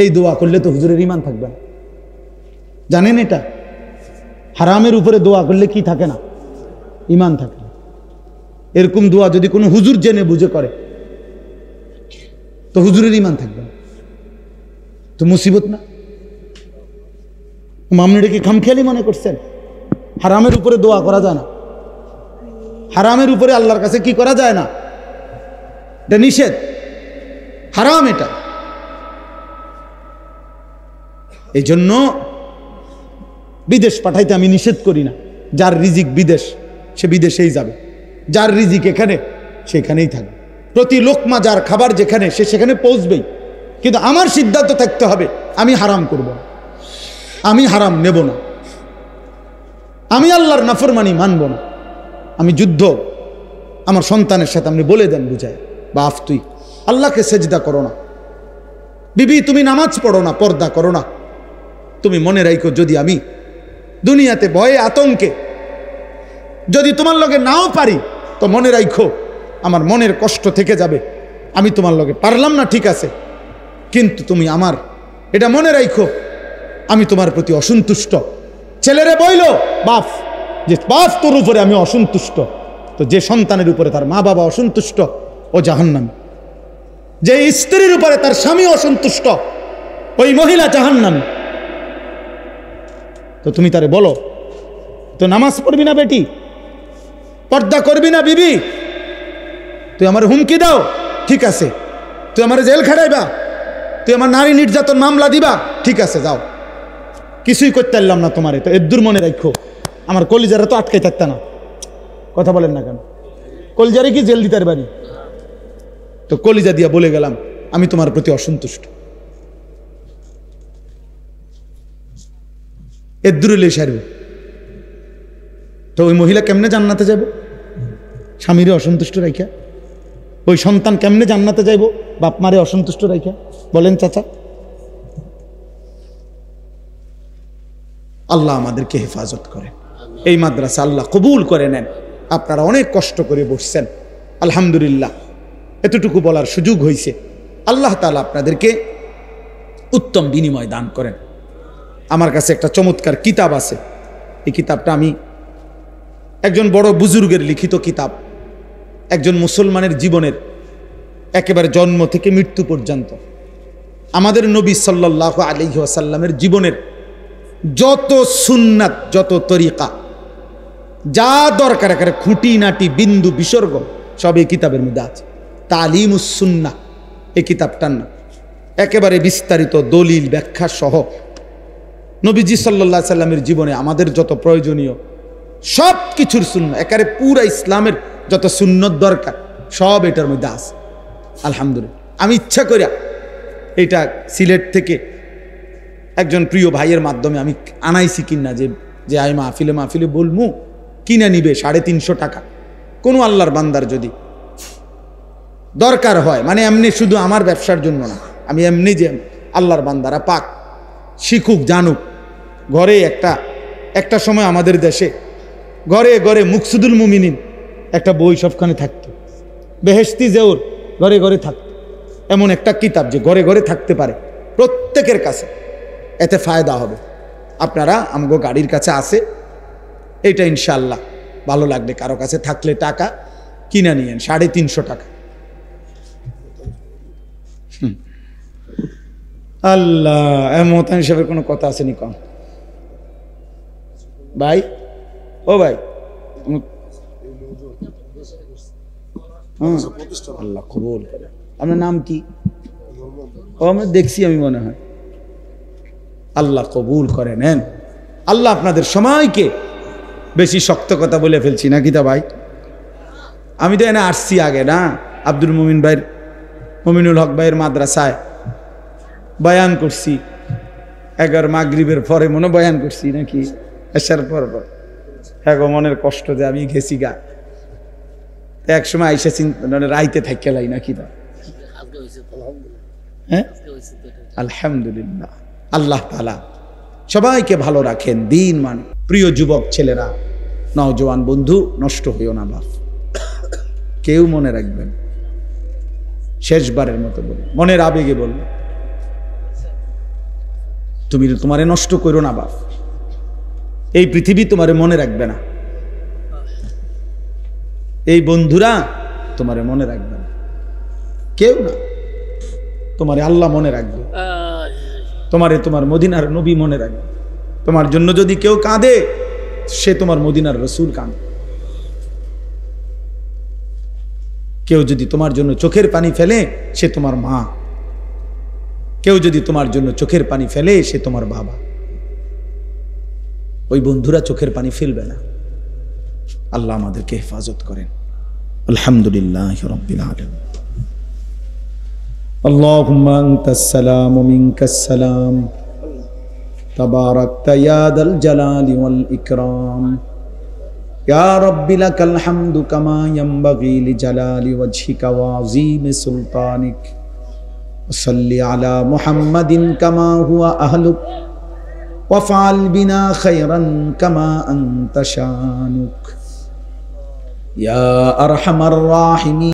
এই দোয়া করলে তো হুজুরের ঈমান থাকবে না, জানেন? এটা হারামের উপরে দোয়া করলে কি থাকে না? ঈমান থাকে না। এরকম দোয়া যদি কোনো হুজুর জেনে বুঝে করে তো হুজুরের ঈমান থাকবে না, তো মুসিবত না? আপনি কি খামখেয়ালি মনে করছেন? হারামের উপরে দোয়া করা যায় না, হারামের উপরে আল্লাহর কাছে কি করা যায় না, এটা নিষেধ, হারাম এটা। এই জন্য বিদেশ পাঠাইতে আমি নিষেধ করি না। যার রিজিক বিদেশ সে বিদেশেই যাবে, যার রিজিক এখানে সেখানেই থাকবে। প্রতি লোকমা যার খাবার যেখানে সে সেখানে পৌঁছবেই। কিন্তু আমার সিদ্ধান্ত থাকতে হবে আমি হারাম করব না, আমি হারাম নেব না, আমি আল্লাহর নাফরমানি মানব না। আমি যুদ্ধ আমার সন্তানের সাথে আপনি বলে দেন, বুঝায়, বাপ তুই আল্লাহকে সেজদা করো না, বিবি তুমি নামাজ পড়ো না, পর্দা করো না। তুমি মনে রাখো যদি আমি দুনিয়াতে ভয়ে আতঙ্কে যদি তোমার লগে নাও পারি তো মনে রাখো আমার মনের কষ্ট থেকে যাবে। আমি তোমার লগে পারলাম না, ঠিক আছে, কিন্তু তুমি আমার এটা মনে রাখো আমি তোমার প্রতি অসন্তুষ্ট। ছেলেরে বইল বাপ যে বাপ তোর উপরে আমি অসন্তুষ্ট, তো যে সন্তানের উপরে তার মা বাবা অসন্তুষ্ট ও জাহান্নামী। যে স্ত্রীর উপরে তার স্বামী অসন্তুষ্ট ওই মহিলা জাহান্নামী। তো তুমি তারে বলো তো নামাজ পড়বি না বেটি, পর্দা করবি না বিবি, তুই আমার হুমকি দাও, ঠিক আছে, তুই আমার জেল খাটাইবা, তুই আমার নারী নির্যাতন মামলা দিবা, ঠিক আছে যাও, কিছুই করতে পারলাম না তোমারে, তো এর দূর মনে রাখো আমার কলিজারা তো আটকে থাকতে না। কথা বলেন না কেন? কলিজারে কি জেল দিতে পারি? তো কলিজা দিয়া বলে গেলাম আমি তোমার প্রতি অসন্তুষ্ট। এর দূরে লে সারবে, তো ওই মহিলা কেমনে জান্নাতে যাব? স্বামীরে অসন্তুষ্ট রাখিয়া। ওই সন্তান কেমনে জান্নাতে যাইব বাপ মারে অসন্তুষ্ট রাখিয়া? বলেন চাচা। আল্লাহ আমাদেরকে হেফাজত করে, এই মাদ্রাসা আল্লাহ কবুল করে নেন। আপনারা অনেক কষ্ট করে বসছেন, আলহামদুলিল্লাহ এতটুকু বলার সুযোগ হয়েছে। আল্লাহ তাআলা আপনাদেরকে উত্তম বিনিময় দান করেন। আমার কাছে একটা চমৎকার কিতাব আছে, এই কিতাবটা আমি একজন বড় বুজুর্গের লিখিত কিতাব, একজন মুসলমানের জীবনের একেবারে জন্ম থেকে মৃত্যু পর্যন্ত আমাদের নবী সাল্লাল্লাহু আলাইহি ওয়াসাল্লামের জীবনের যত সুন্নাত, যত তরিকা, যা দরকার একেবারে খুঁটিনাটি বিন্দু বিসর্গ সব এই কিতাবের মধ্যে আছে। তালিমুস সুন্নাহ এই কিতাবটার নাম। একেবারে বিস্তারিত দলিল ব্যাখ্যা সহ নবীজি সাল্লাল্লাহু আলাইহি সাল্লামের জীবনে আমাদের যত প্রয়োজনীয় সব কিছুর সুন্নাহ, একেবারে পুরা ইসলামের যত সুন্নত দরকার সব এটার মধ্যে আছে। আলহামদুলিল্লাহ আমি ইচ্ছা করিয়া এটা সিলেট থেকে একজন প্রিয় ভাইয়ের মাধ্যমে আমি আনাইছি কিনা যে আই মাহফিলে বলমু, কিনে নিবে 350 টাকা। কোনো আল্লাহর বান্দার যদি দরকার হয়, মানে এমনি শুধু আমার ব্যবসার জন্য না, আমি এমনি যে আল্লাহর বান্দারা পাক শিখুক জানুক। ঘরে একটা সময় আমাদের দেশে ঘরে ঘরে মুকসুদুল মুমিনিন একটা বই সবখানে থাকতো, বেহেশতি জেউর ঘরে ঘরে থাকতো। এমন একটা কিতাব যে ঘরে ঘরে থাকতে পারে প্রত্যেকের কাছে, এতে ফায়দা হবে। আপনারা আমগো গাড়ির কাছে আছে, এটা ইনশাআল্লাহ ভালো লাগবে। কারো কাছে থাকলে টাকা কিনে নিয়েন, 350 টাকা। আল্লাহ, মোহতান সাহেবের কোনো কথা আসেনি কম ভাই? ও ভাই, আল্লাহ কবুল করে। আপনার নাম কি? ও আমরা দেখছি, আমি মনে হয়। আল্লাহ কবুল করে নেন। আল্লাহ আপনাদের সময়কে, বেশি শক্ত কথা বলে ফেলছি নাকি তা ভাই? আমি তো এনে আসছি আগে না, আব্দুল মুমিন ভাইয়ের, মুমিনুল হক ভাইয়ের মাদ্রাসায় বয়ান করছি। 11 মাগরিবের পরে মনে বয়ান করছি নাকি, আসার পর হ্যাঁ গো, মনের কষ্ট যে আমি গেছি গা। এক সময় আইসা রাইতে থাকি লাই নাকি তা? হ্যাঁ, আলহামদুলিল্লাহ। আল্লাহ তাআলা সবাইকে ভালো রাখেন, দিন মানে। প্রিয় যুবক ছেলেরা, নওজোয়ান বন্ধু, নষ্ট হইও না বাপ, কেউ মনে রাখবেন। শেষবারের মতো বল, মনের আবেগে বল, তুমি তোমারে নষ্ট করো না বাপ। এই পৃথিবী তোমারে মনে রাখবে না, এই বন্ধুরা তোমারে মনে রাখবে না, কেউ না। তোমারে আল্লাহ মনে রাখবে, তোমারে তোমার মদিনার নবী মনে রাখবে। তোমার জন্য যদি কেউ কাঁদে, সে তোমার মদিনার রসুল কাঁদে। কেউ যদি তোমার জন্য চোখের পানি ফেলে, সে তোমার মা। কেউ যদি তোমার জন্য চোখের পানি ফেলে, সে তোমার বাবা। ওই বন্ধুরা চোখের পানি ফেলবে না। আল্লাহ আমাদেরকে হেফাজত করেন। আলহামদুলিল্লাহ রাব্বিল আলামিন। আল্লাহুম্মা আনতাস সালাম ওয়া মিনকাস সালাম, তাবারাকতা ইয়া দাল জালালি ওয়াল ইকরাম। ইয়া রাব্বি লাকাল হামদু কামা ইয়ানবাগি লিজালালি ওয়াজহিকা ওয়া আযীমি সুলতানিক। সাল্লি আলা মুহাম্মাদিন কামা হুয়া আহলুক ওয়াফআল বিনা খায়রান কামা আনতা শানুক ইয়া আরহামার রাহিমিন।